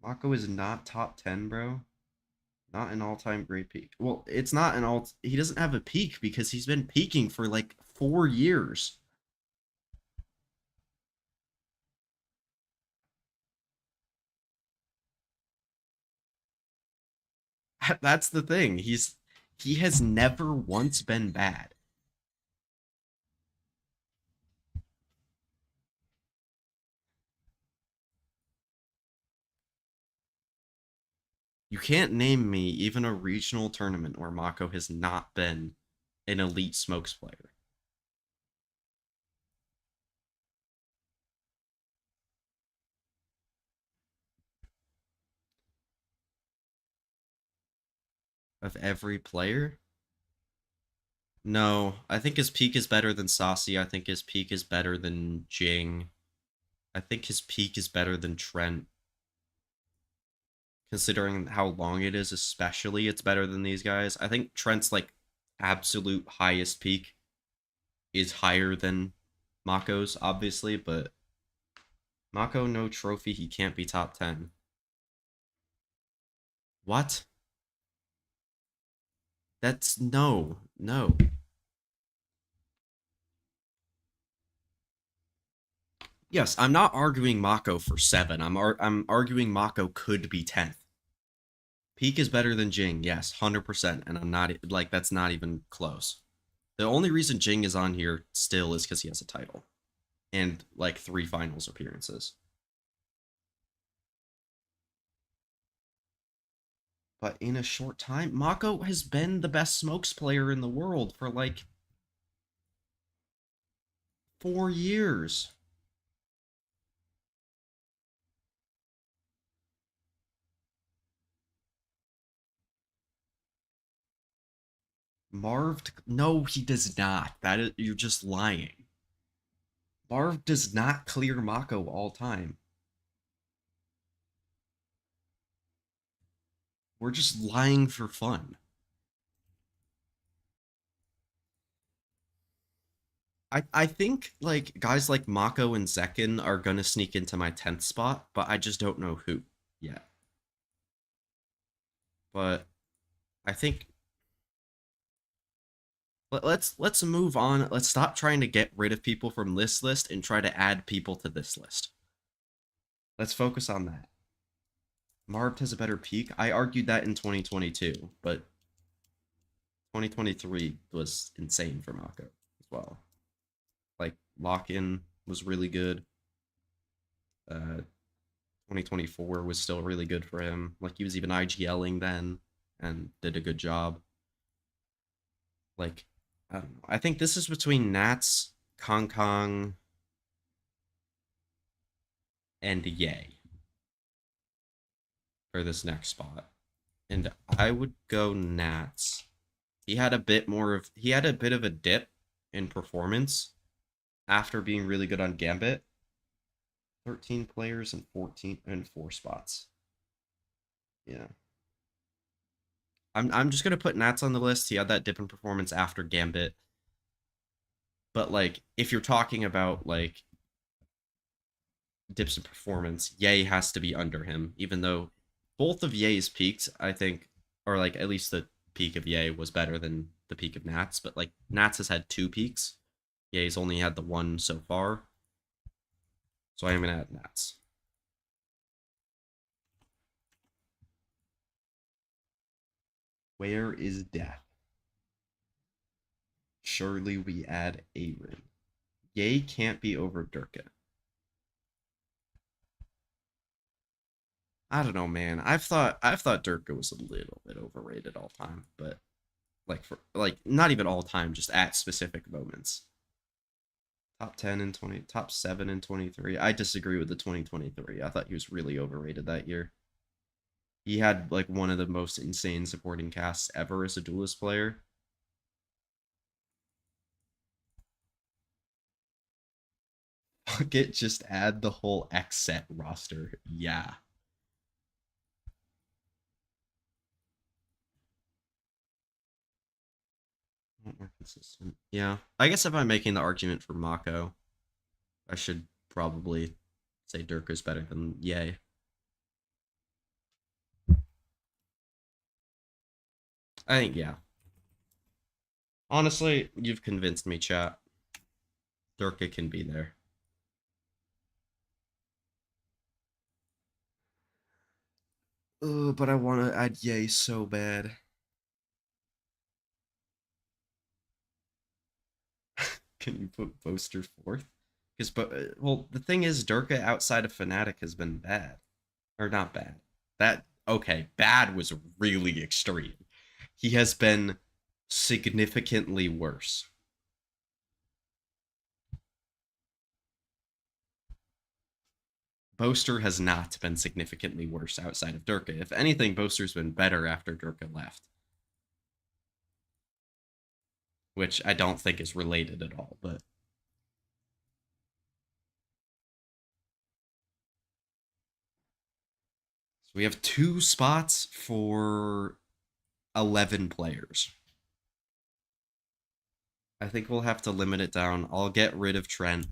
Mako is not top 10, bro. Not an all-time great peak. Well, it's not an all. He doesn't have a peak because he's been peaking for like 4 years. That's the thing. He has never once been bad. You can't name me even a regional tournament where Mako has not been an elite smokes player. Of every player? No, I think his peak is better than Saucy. I think his peak is better than Jing. I think his peak is better than Trent. Considering how long it is, especially, it's better than these guys. I think Trent's like absolute highest peak is higher than Mako's, obviously, but Mako no trophy, he can't be top 10. What? That's no. Yes, I'm not arguing Mako for 7. I'm arguing Mako could be 10th. Peak is better than Jing, yes, 100%, and I'm not like that's not even close. The only reason Jing is on here still is because he has a title and like 3 finals appearances. But in a short time, Mako has been the best smokes player in the world for like 4 years. Marv, no, he does not. That is, you're just lying. Marv does not clear Mako all time. We're just lying for fun. I think like guys like Mako and Zekin are gonna sneak into my 10th spot, but I just don't know who yet. But I think let's move on. Let's stop trying to get rid of people from this list and try to add people to this list. Let's focus on that. Marved has a better peak. I argued that in 2022, but 2023 was insane for Mako as well. Like lock-in was really good. 2024 was still really good for him. Like he was even IGLing then and did a good job. Like I don't know. I think this is between Nats, Kong Kong, and Yay for this next spot. And I would go Nats. He had a bit of a dip in performance after being really good on Gambit. 13 players and 14 and 4 spots. Yeah. I'm just gonna put Nats on the list. He had that dip in performance after Gambit. But like if you're talking about like dips in performance, Yay has to be under him, even though both of Yay's peaks, I think, or like at least the peak of Yay was better than the peak of Nats, but like Nats has had 2 peaks. Yay's only had the one so far. So I am gonna add Nats. Where is death? Surely we add Aaron. Yay can't be over Durka. I don't know, man. I've thought Durka was a little bit overrated all time, but like for like not even all time, just at specific moments. Top 10 in 20, top 7 in 23. I disagree with the 2023. I thought he was really overrated that year. He had like one of the most insane supporting casts ever as a duelist player. Fuck it, just add the whole X set roster. Yeah. More consistent. Yeah. I guess if I'm making the argument for Mako, I should probably say Durka's better than Yay. I think, yeah. Honestly, you've convinced me, chat. Durka can be there. But I want to add Yay so bad. Can you put Boaster fourth? Because, well, the thing is, Durka outside of Fnatic has been bad. Or not bad. Okay, bad was really extreme. He has been significantly worse. Boaster has not been significantly worse outside of Durka. If anything, Boaster's been better after Durka left. Which I don't think is related at all, but so we have 2 spots for 11 players. I think we'll have to limit it down. I'll get rid of Trent.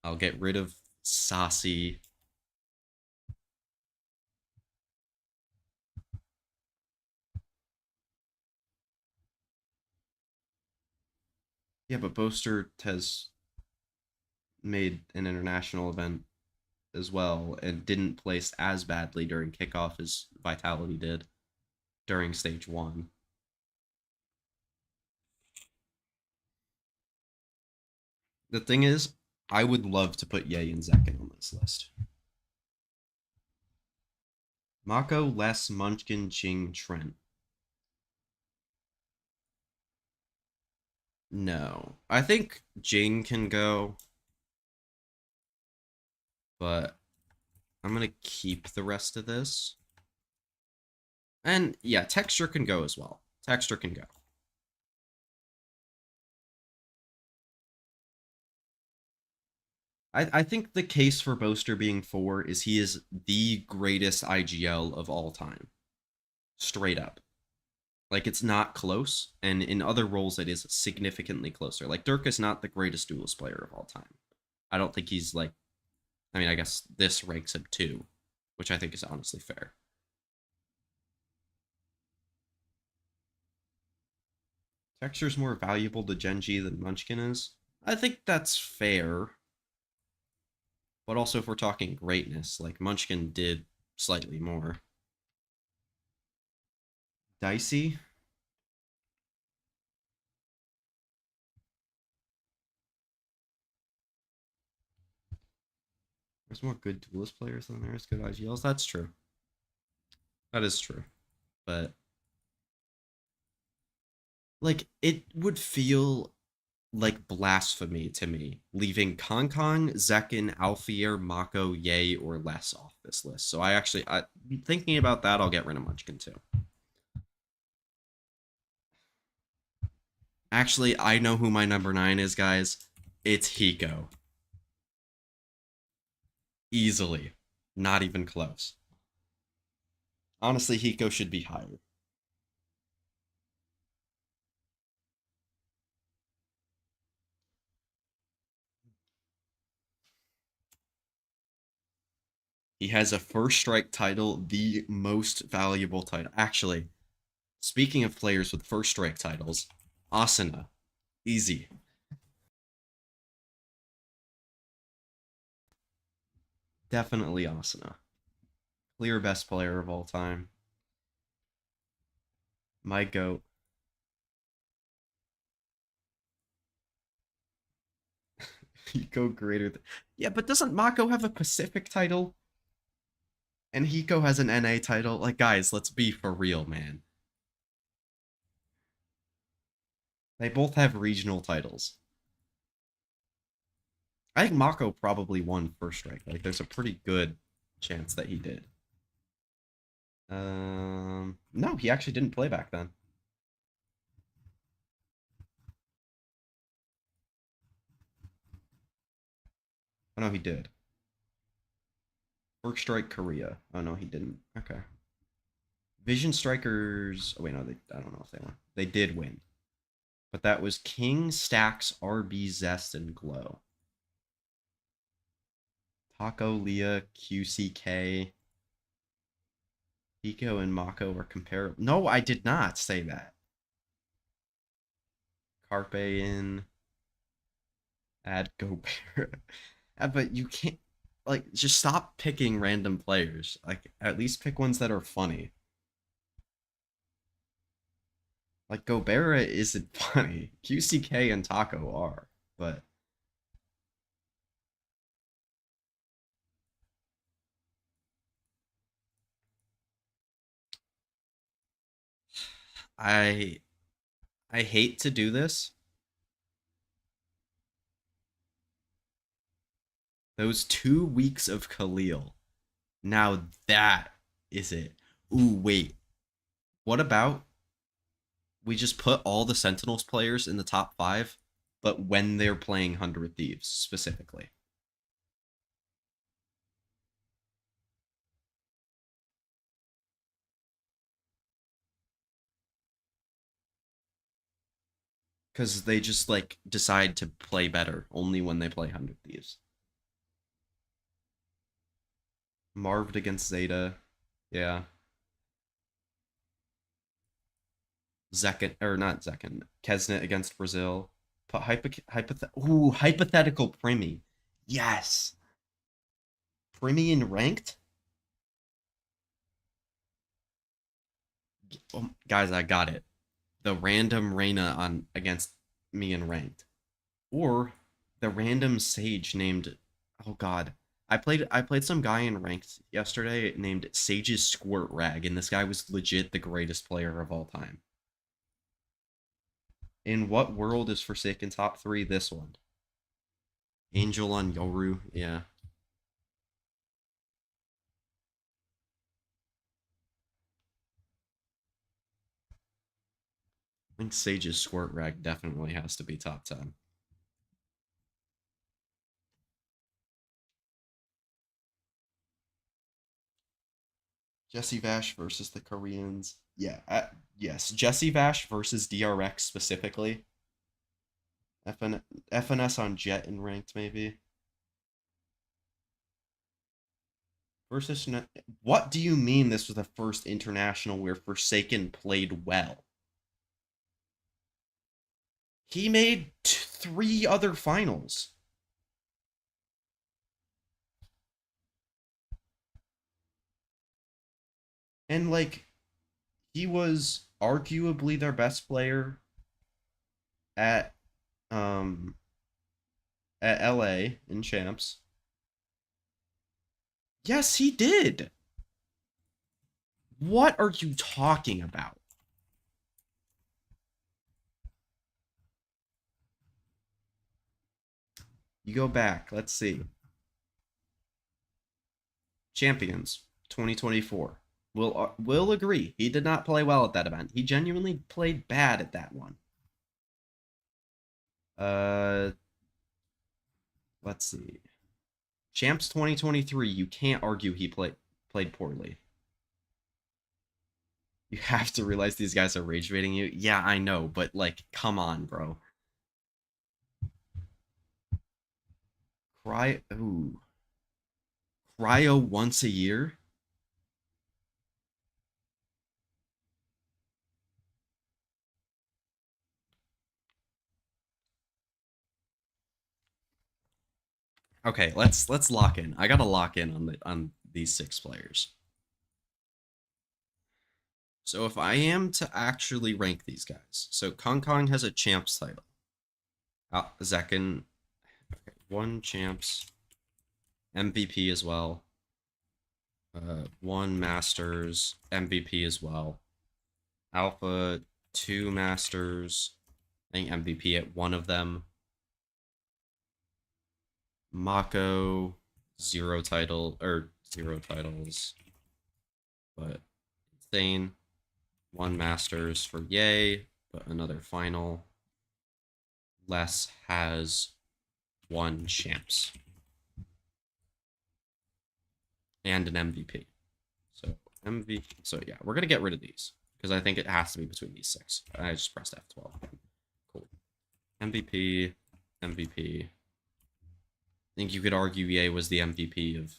I'll get rid of Saucy. Yeah, but Boaster has made an international event as well and didn't place as badly during kickoff as Vitality did during stage 1. The thing is, I would love to put Ye and Zekin on this list. Mako, Les, Munchkin, Ching, Trent. No. I think Jing can go, but I'm going to keep the rest of this. And yeah, Texture can go as well. Texture can go. I think the case for Boaster being 4 is he is the greatest IGL of all time. Straight up. Like it's not close, and in other roles it is significantly closer. Like Dirk is not the greatest duelist player of all time. I don't think he's like. I mean, I guess this ranks him too, which I think is honestly fair. Texture's more valuable to Genji than Munchkin is. I think that's fair. But also, if we're talking greatness, like Munchkin did slightly more. Dicey? There's more good duelist players than there is good IGLs. That's true. That is true. But, like, it would feel like blasphemy to me leaving Concon, Zekin, Alfier, Mako, Yay, or less off this list. So thinking about that, I'll get rid of Munchkin too. Actually, I know who my number 9 is, guys. It's Hiko. Easily. Not even close. Honestly, Hiko should be higher. He has a first strike title, the most valuable title. Actually, speaking of players with first strike titles, Asuna. Easy. Definitely Asuna. Clear best player of all time. My goat. Hiko greater than. Yeah, but doesn't Mako have a Pacific title? And Hiko has an NA title? Like, guys, let's be for real, man. They both have regional titles. I think Mako probably won first strike. Like, there's a pretty good chance that he did. No, he actually didn't play back then. Oh no, he did. First strike Korea. Oh no, he didn't. Okay. Vision Strikers. Oh wait, no, I don't know if they won. They did win, but that was King, Stacks, RB, Zest, and Glow. Taco, Leah, QCK, Hiko, and Mako are comparable. No, I did not say that. Carpe in. Add Gobert. But you can't like just stop picking random players. Like at least pick ones that are funny. Like Gobert isn't funny. QCK and Taco are, but I I hate to do this. Those 2 weeks of Khalil. Now that is it. Ooh, wait. What about we just put all the Sentinels players in the top 5, but when they're playing 100 Thieves specifically? Because they just like decide to play better only when they play 100 Thieves. Marved against Zeta. Yeah. Zekin, or not Zekin. Kesnet against Brazil. Put hypothetical Primi. Yes. Primi in ranked? Oh, guys, I got it. The random Reyna on against me in ranked. Or the random Sage named oh god. I played some guy in ranked yesterday named Sage's Squirt Rag, and this guy was legit the greatest player of all time. In what world is Forsaken top 3? This one. Angel on Yoru, yeah. I think Sage's Squirt Rag definitely has to be top 10. Jesse Vash versus the Koreans. Yeah, Yes, Jesse Vash versus DRX specifically. FNS on Jet in ranked maybe. Versus what do you mean this was the first international where Forsaken played well? He made three other finals. And like he was arguably their best player at um at LA in champs. Yes, he did. What are you talking about? You go back. Let's see. Champions 2024. Will agree. He did not play well at that event. He genuinely played bad at that one. Uh let's see. Champs 2023, you can't argue he played poorly. You have to realize these guys are rage baiting you. Yeah, I know, but like, come on, bro. Ooh. Cryo once a year? Okay, let's lock in. I gotta lock in on these six players. So if I am to actually rank these guys, so Kong Kong has a champs title. Zekken, okay, one champs, MVP as well. One masters, MVP as well. Alpha, two masters, I think MVP at one of them. Mako, zero titles, but insane. One masters for Yay, but another final. Les has one champs and an MVP. So MVP. So yeah, we're gonna get rid of these because I think it has to be between these six. I just pressed F12. Cool. MVP, MVP. I think you could argue Ye was the MVP of,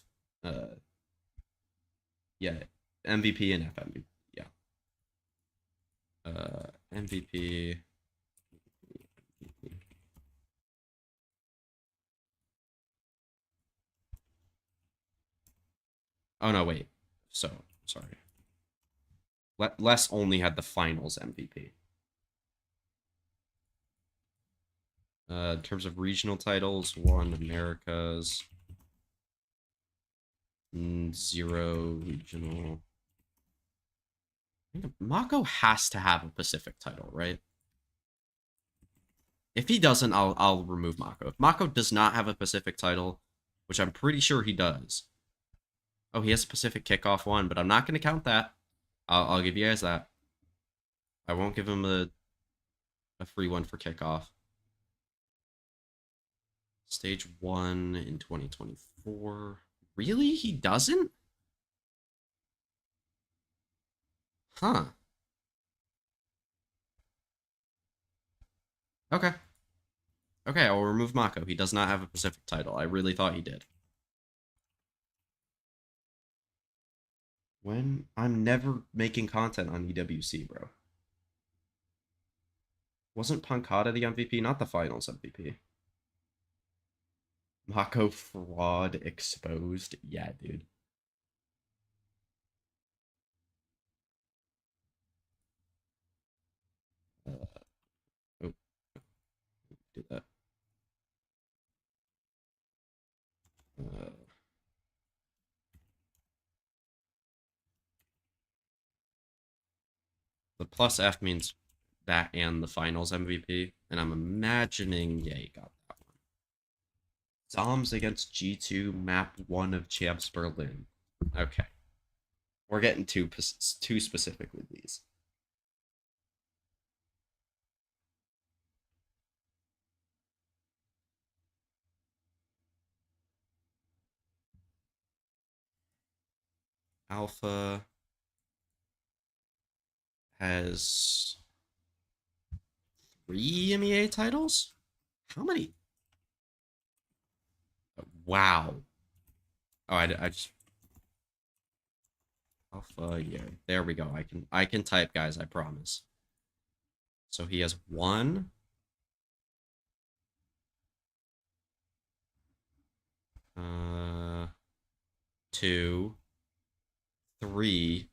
yeah, MVP and FMVP. Yeah. MVP. Oh no, wait. So sorry. Les only had the finals MVP. In terms of regional titles, one Americas, zero regional. I think Mako has to have a Pacific title, right? If he doesn't, I'll remove Mako. If Mako does not have a Pacific title, which I'm pretty sure he does. Oh, he has a Pacific kickoff one, but I'm not going to count that. I'll give you guys that. I won't give him a free one for kickoff. Stage 1 in 2024. Really? He doesn't? Huh. Okay. Okay, I'll remove Mako. He does not have a Pacific title. I really thought he did. When? I'm never making content on EWC, bro. Wasn't Pancada the MVP? Not the finals MVP. Mako fraud exposed? Yeah, dude. Oh, did that. Uh, the plus F means that and the finals MVP, and I'm imagining yeah, you got that one. Zoms against G2 map 1 of Champs Berlin. Okay. We're getting too specific with these. Alpha has 3 MEA titles? How many? Wow. Oh, I just Alpha, yeah. There we go. I can type, guys, I promise. So he has 1, 2, 3,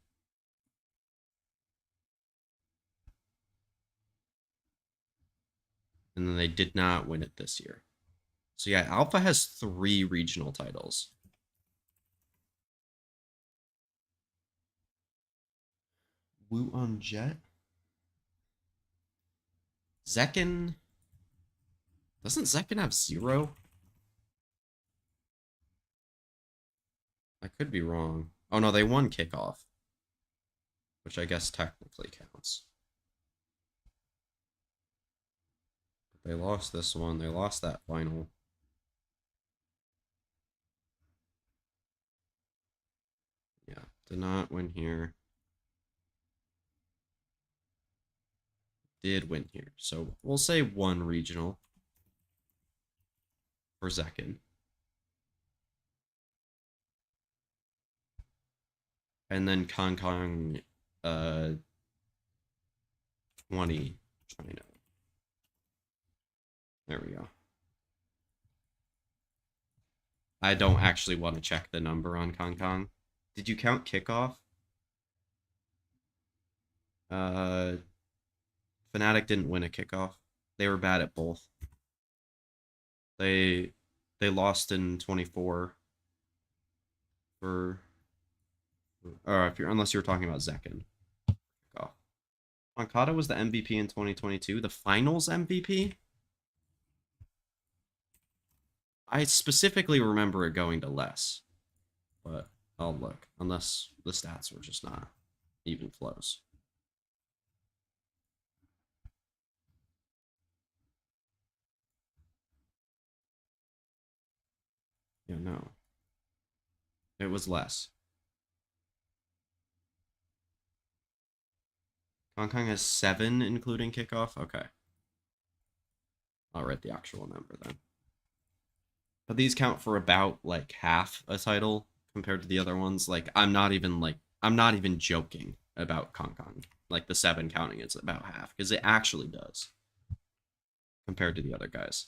and then they did not win it this year. So yeah, Alpha has 3 regional titles. Wu on Jet. Zekken. Doesn't Zekken have 0? I could be wrong. Oh no, they won kickoff, which I guess technically counts. But they lost this one. They lost that final. Yeah, did not win here. Did win here. So we'll say 1 regional for Zekken. And then Kong 20 China. There we go. I don't actually want to check the number on Kong. Did you count kickoff? Fnatic didn't win a kickoff. They were bad at both. They lost in 24 for if you're unless you're talking about Zekken. Kickoff. Moncada was the MVP in 2022, the finals MVP. I specifically remember it going to less, but I'll look, unless the stats were just not even close. Yeah, no. It was less. Hong Kong has 7, including kickoff? Okay. I'll write the actual number then. But these count for about, like, half a title compared to the other ones. Like, I'm not even joking about Kong Kong. Like, the 7 counting is about half, because it actually does compared to the other guys.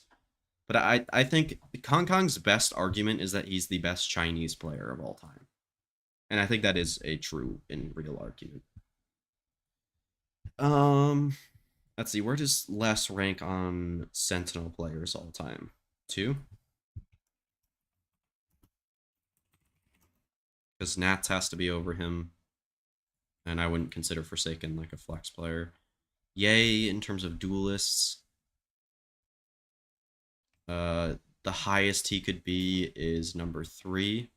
But I think Kong Kong's best argument is that he's the best Chinese player of all time. And I think that is a true and real argument. Let's see, where does Les rank on Sentinel players all time? 2? Because Nats has to be over him. And I wouldn't consider Forsaken like a flex player. Yay, in terms of duelists. The highest he could be is number 3.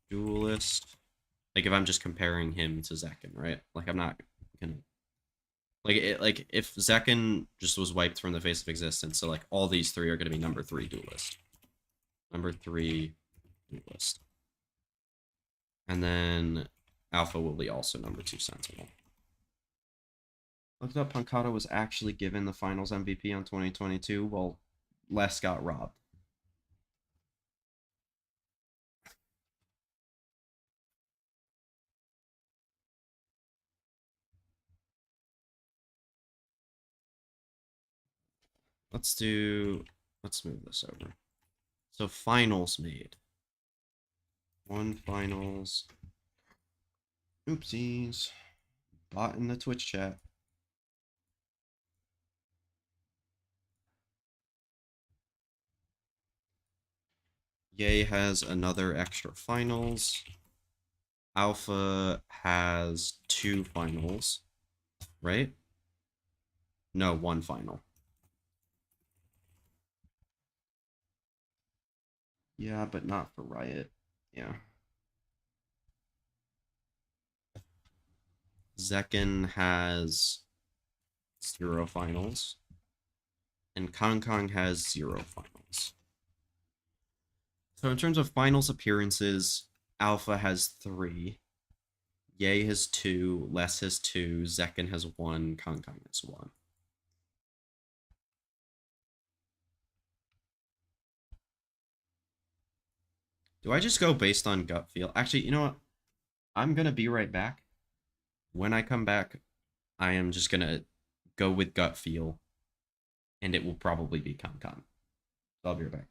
Duelist. Like, if I'm just comparing him to Zekken, right? Like, I'm not gonna... Like, if Zekken just was wiped from the face of existence, so, like, all these 3 are gonna be number 3 duelist. Number 3 duelist. And then Alpha will be also number 2 Sentinel. Looked up, Pancata was actually given the finals MVP on 2022, while Les got robbed. Let's move this over. So finals made. 1 finals. Oopsies. Bot in the Twitch chat. Yay has another extra finals. Alpha has 2 finals, right? No, 1 final. Yeah, but not for Riot. Yeah. Zekken has 0 finals. And Kong Kong has 0 finals. So in terms of finals appearances, Alpha has 3. Ye has 2, Les has 2, Zekken has 1, Kong Kong has 1. Do I just go based on gut feel? Actually, you know what? I'm gonna be right back. When I come back, I am just gonna go with gut feel, and it will probably be Kong Kong. So I'll be right back.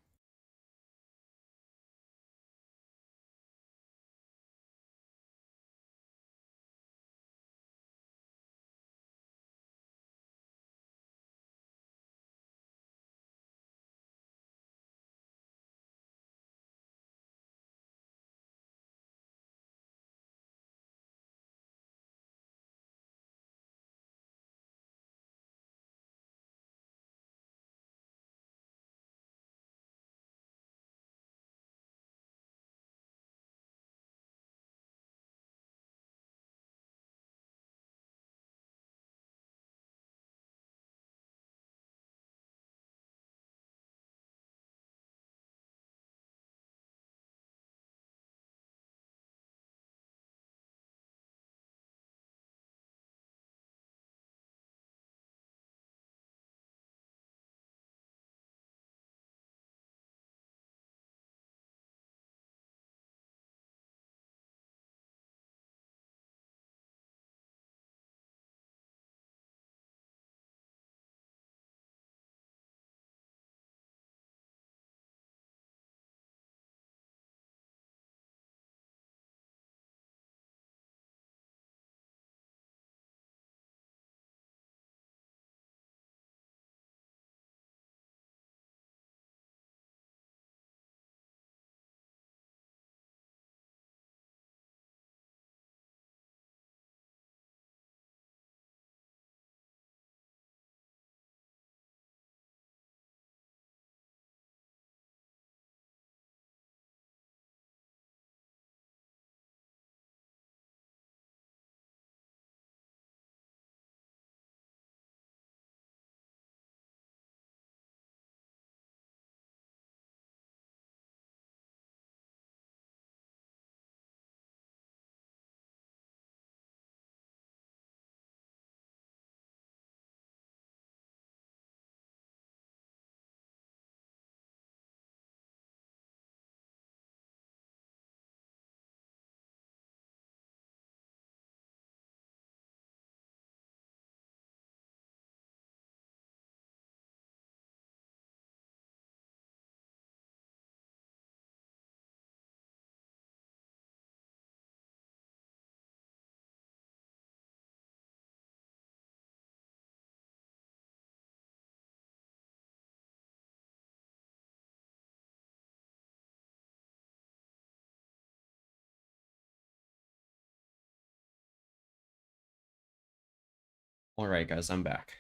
All right, guys, I'm back.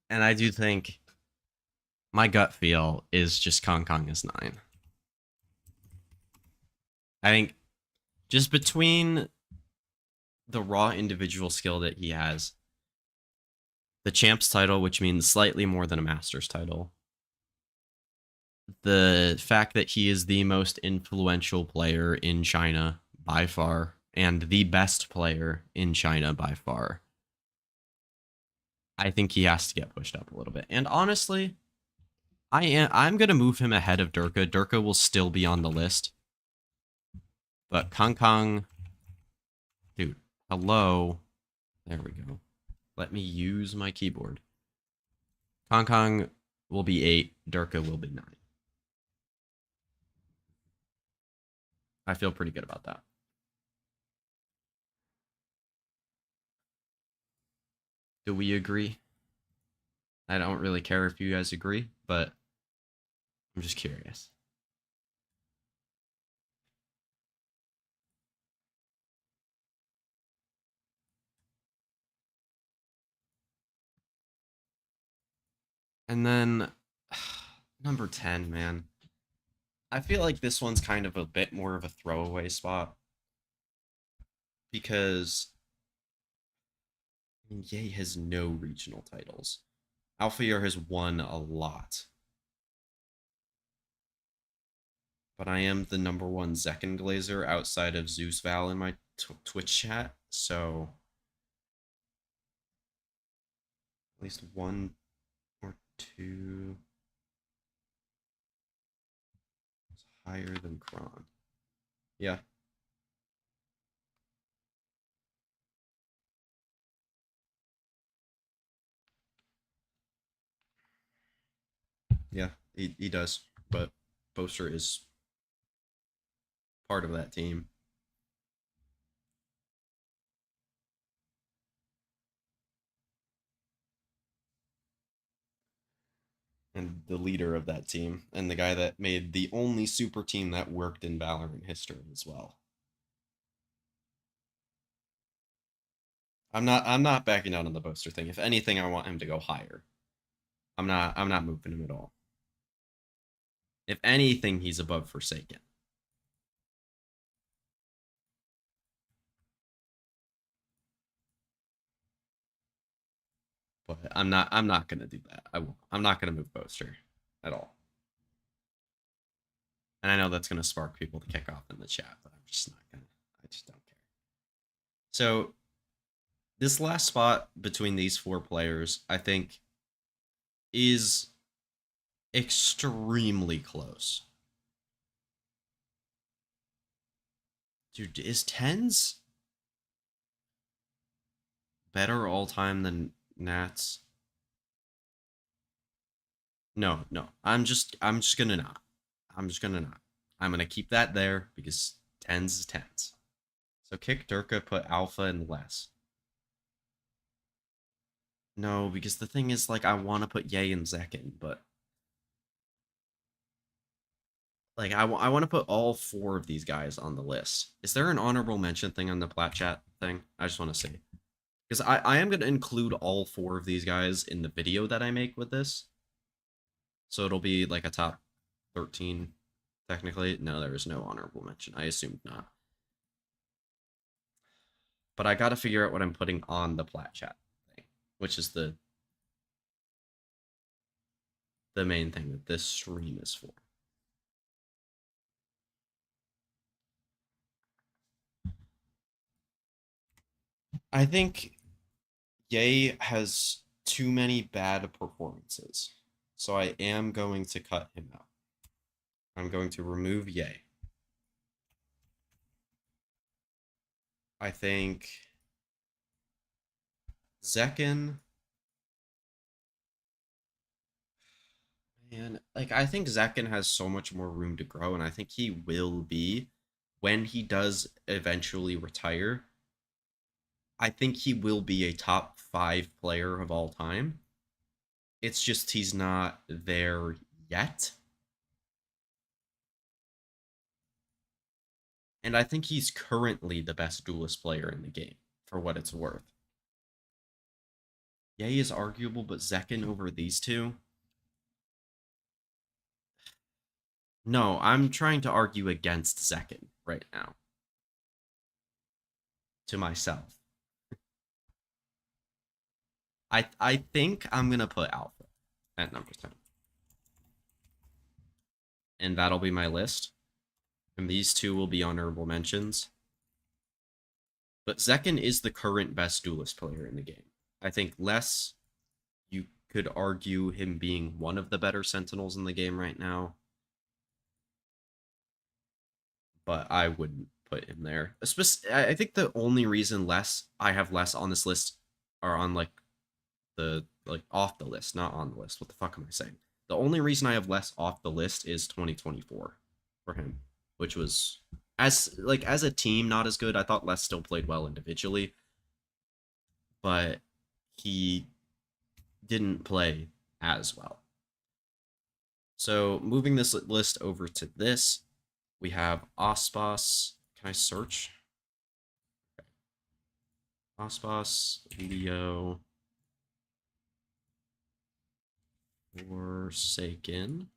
And I do think my gut feel is just Kong Kong is 9. I think just between the raw individual skill that he has, the champs title, which means slightly more than a master's title, the fact that he is the most influential player in China by far and the best player in China by far, I think he has to get pushed up a little bit. And honestly, I'm gonna move him ahead of Durka. Durka will still be on the list, but Kong Kong, dude, hello. There we go. Let me use my keyboard. Kong Kong will be 8. Durka will be 9. I feel pretty good about that. Do we agree? I don't really care if you guys agree, but I'm just curious. And then number 10, man. I feel like this one's kind of a bit more of a throwaway spot because Ye has no regional titles. Alphayor has won a lot. but I am the #1 Zekken Glazer outside of Zeus Val in my Twitch chat, so at least one or two is higher than Kron. Yeah. Yeah, he does. But Boaster is part of that team. And the leader of that team. And the guy that made the only super team that worked in Valorant history as well. I'm not backing down on the Boaster thing. If anything, I want him to go higher. I'm not moving him at all. If anything, he's above Forsaken. But I'm not gonna do that. I'm not gonna move Boaster at all. And I know that's gonna spark people to kick off in the chat, but I'm just not gonna. I just don't care. So this last spot between these four players, I think, is extremely close. Dude, is TenZ better all time than Nats? No. I'm just gonna not. I'm just gonna not. I'm gonna keep that there because TenZ is TenZ. So kick Durka, put Alpha and less. No, because the thing is, like, I want to put Ye and Zekken, but like, I want to put all four of these guys on the list. Is there an honorable mention thing on the plat chat thing? I just want to see. Because I am going to include all four of these guys in the video that I make with this. So it'll be like a top 13, technically. No, there is no honorable mention. I assumed not. But I got to figure out what I'm putting on the plat chat thing, which is the main thing that this stream is for. I think Ye has too many bad performances. So I am going to cut him out. I'm going to remove Ye. I think Zekken. Man, like, I think Zekken has so much more room to grow, and I think he will be when he does eventually retire. I think he will be a top 5 player of all time. It's just he's not there yet. And I think he's currently the best duelist player in the game, for what it's worth. Ye is arguable, but Zekken over these two? No, I'm trying to argue against Zekken right now. To myself. I think I'm going to put Alpha at number 10. And that'll be my list. And these two will be honorable mentions. But Zekken is the current best duelist player in the game. I think less, you could argue him being one of the better Sentinels in the game right now. But I wouldn't put him there. I think the only reason I have less on this list are on like off the list, not on the list. What the fuck am I saying? The only reason I have less off the list is 2024 for him, which was as a team not as good. I thought Les still played well individually, but he didn't play as well. So moving this list over to this, we have Ospas. Can I search? Okay. Ospas, Leo, Forsaken,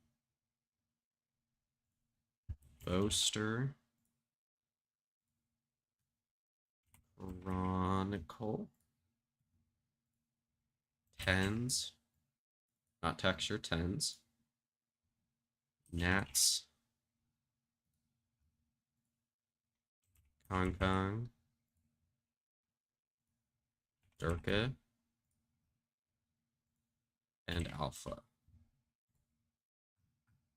Boaster, Chronicle, TenZ, not Texture, TenZ, Nats, Hong Kong, Durka, and Alpha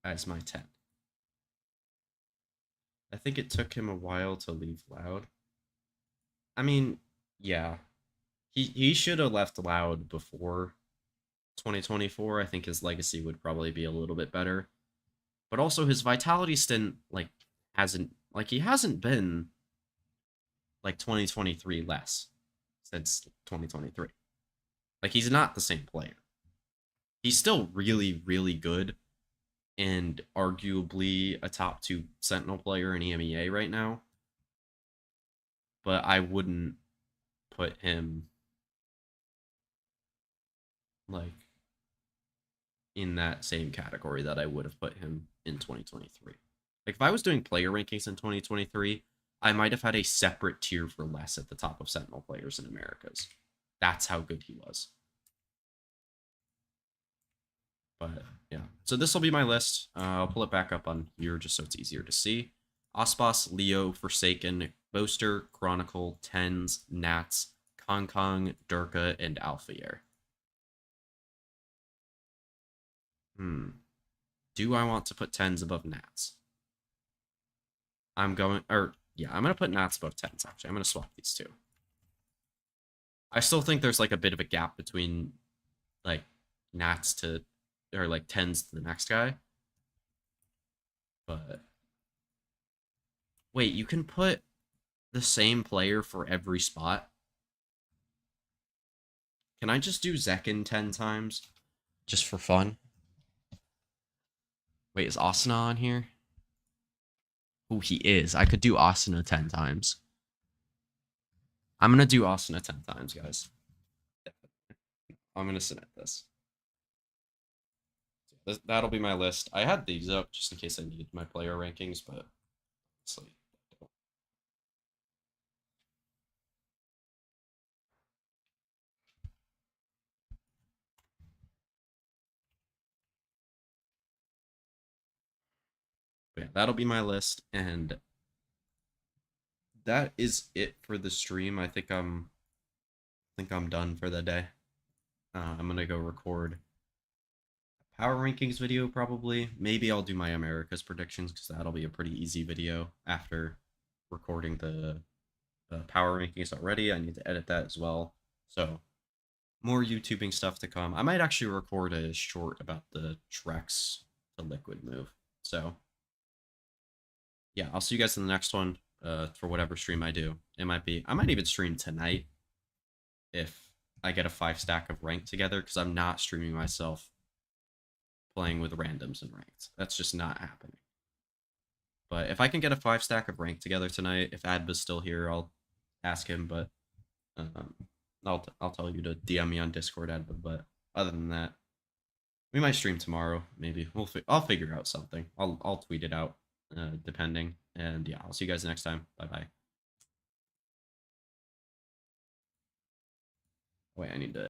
as my 10. I think it took him a while to leave Loud. I mean, yeah. He should have left Loud before 2024. I think his legacy would probably be a little bit better. But also his vitality stint he hasn't been like 2023 less since 2023. Like he's not the same player. He's still really, really good and arguably a top 2 Sentinel player in EMEA right now. But I wouldn't put him like in that same category that I would have put him in 2023. Like if I was doing player rankings in 2023, I might have had a separate tier for less at the top of Sentinel players in Americas. That's how good he was. But yeah, so this will be my list. I'll pull it back up on here just so it's easier to see. Ospas, Leo, Forsaken, Boaster, Chronicle, Tens, Nats, Kong Kong, Durka, and Alphayer. Do I want to put 10s above Nats? I'm going to put Nats above 10s, actually. I'm going to swap these two. I still think there's like a bit of a gap between like Nats to, or like 10s to the next guy. But wait, you can put the same player for every spot? Can I just do Zekin 10 times? Just for fun? Wait, is Asuna on here? Oh, he is. I could do Asuna 10 times. I'm going to do Asuna 10 times, guys. I'm going to submit this. That'll be my list. I had these up just in case I needed my player rankings, but honestly, but yeah, that'll be my list, and that is it for the stream. I think I'm done for the day. I'm gonna go record a power rankings video probably. Maybe I'll do my Americas predictions because that'll be a pretty easy video after recording the power rankings already. I need to edit that as well. So more YouTubing stuff to come. I might actually record a short about the Trex to Liquid move. So yeah, I'll see you guys in the next one for whatever stream I do. I might even stream tonight if I get a 5 stack of ranked together because I'm not streaming myself playing with randoms and ranked. That's just not happening. But if I can get a 5 stack of ranked together tonight, if Adba's still here, I'll ask him. But I'll tell you to DM me on Discord, Adba. But other than that, we might stream tomorrow. Maybe I'll figure out something. I'll tweet it out depending. And yeah, I'll see you guys next time. Bye bye. Wait, I need to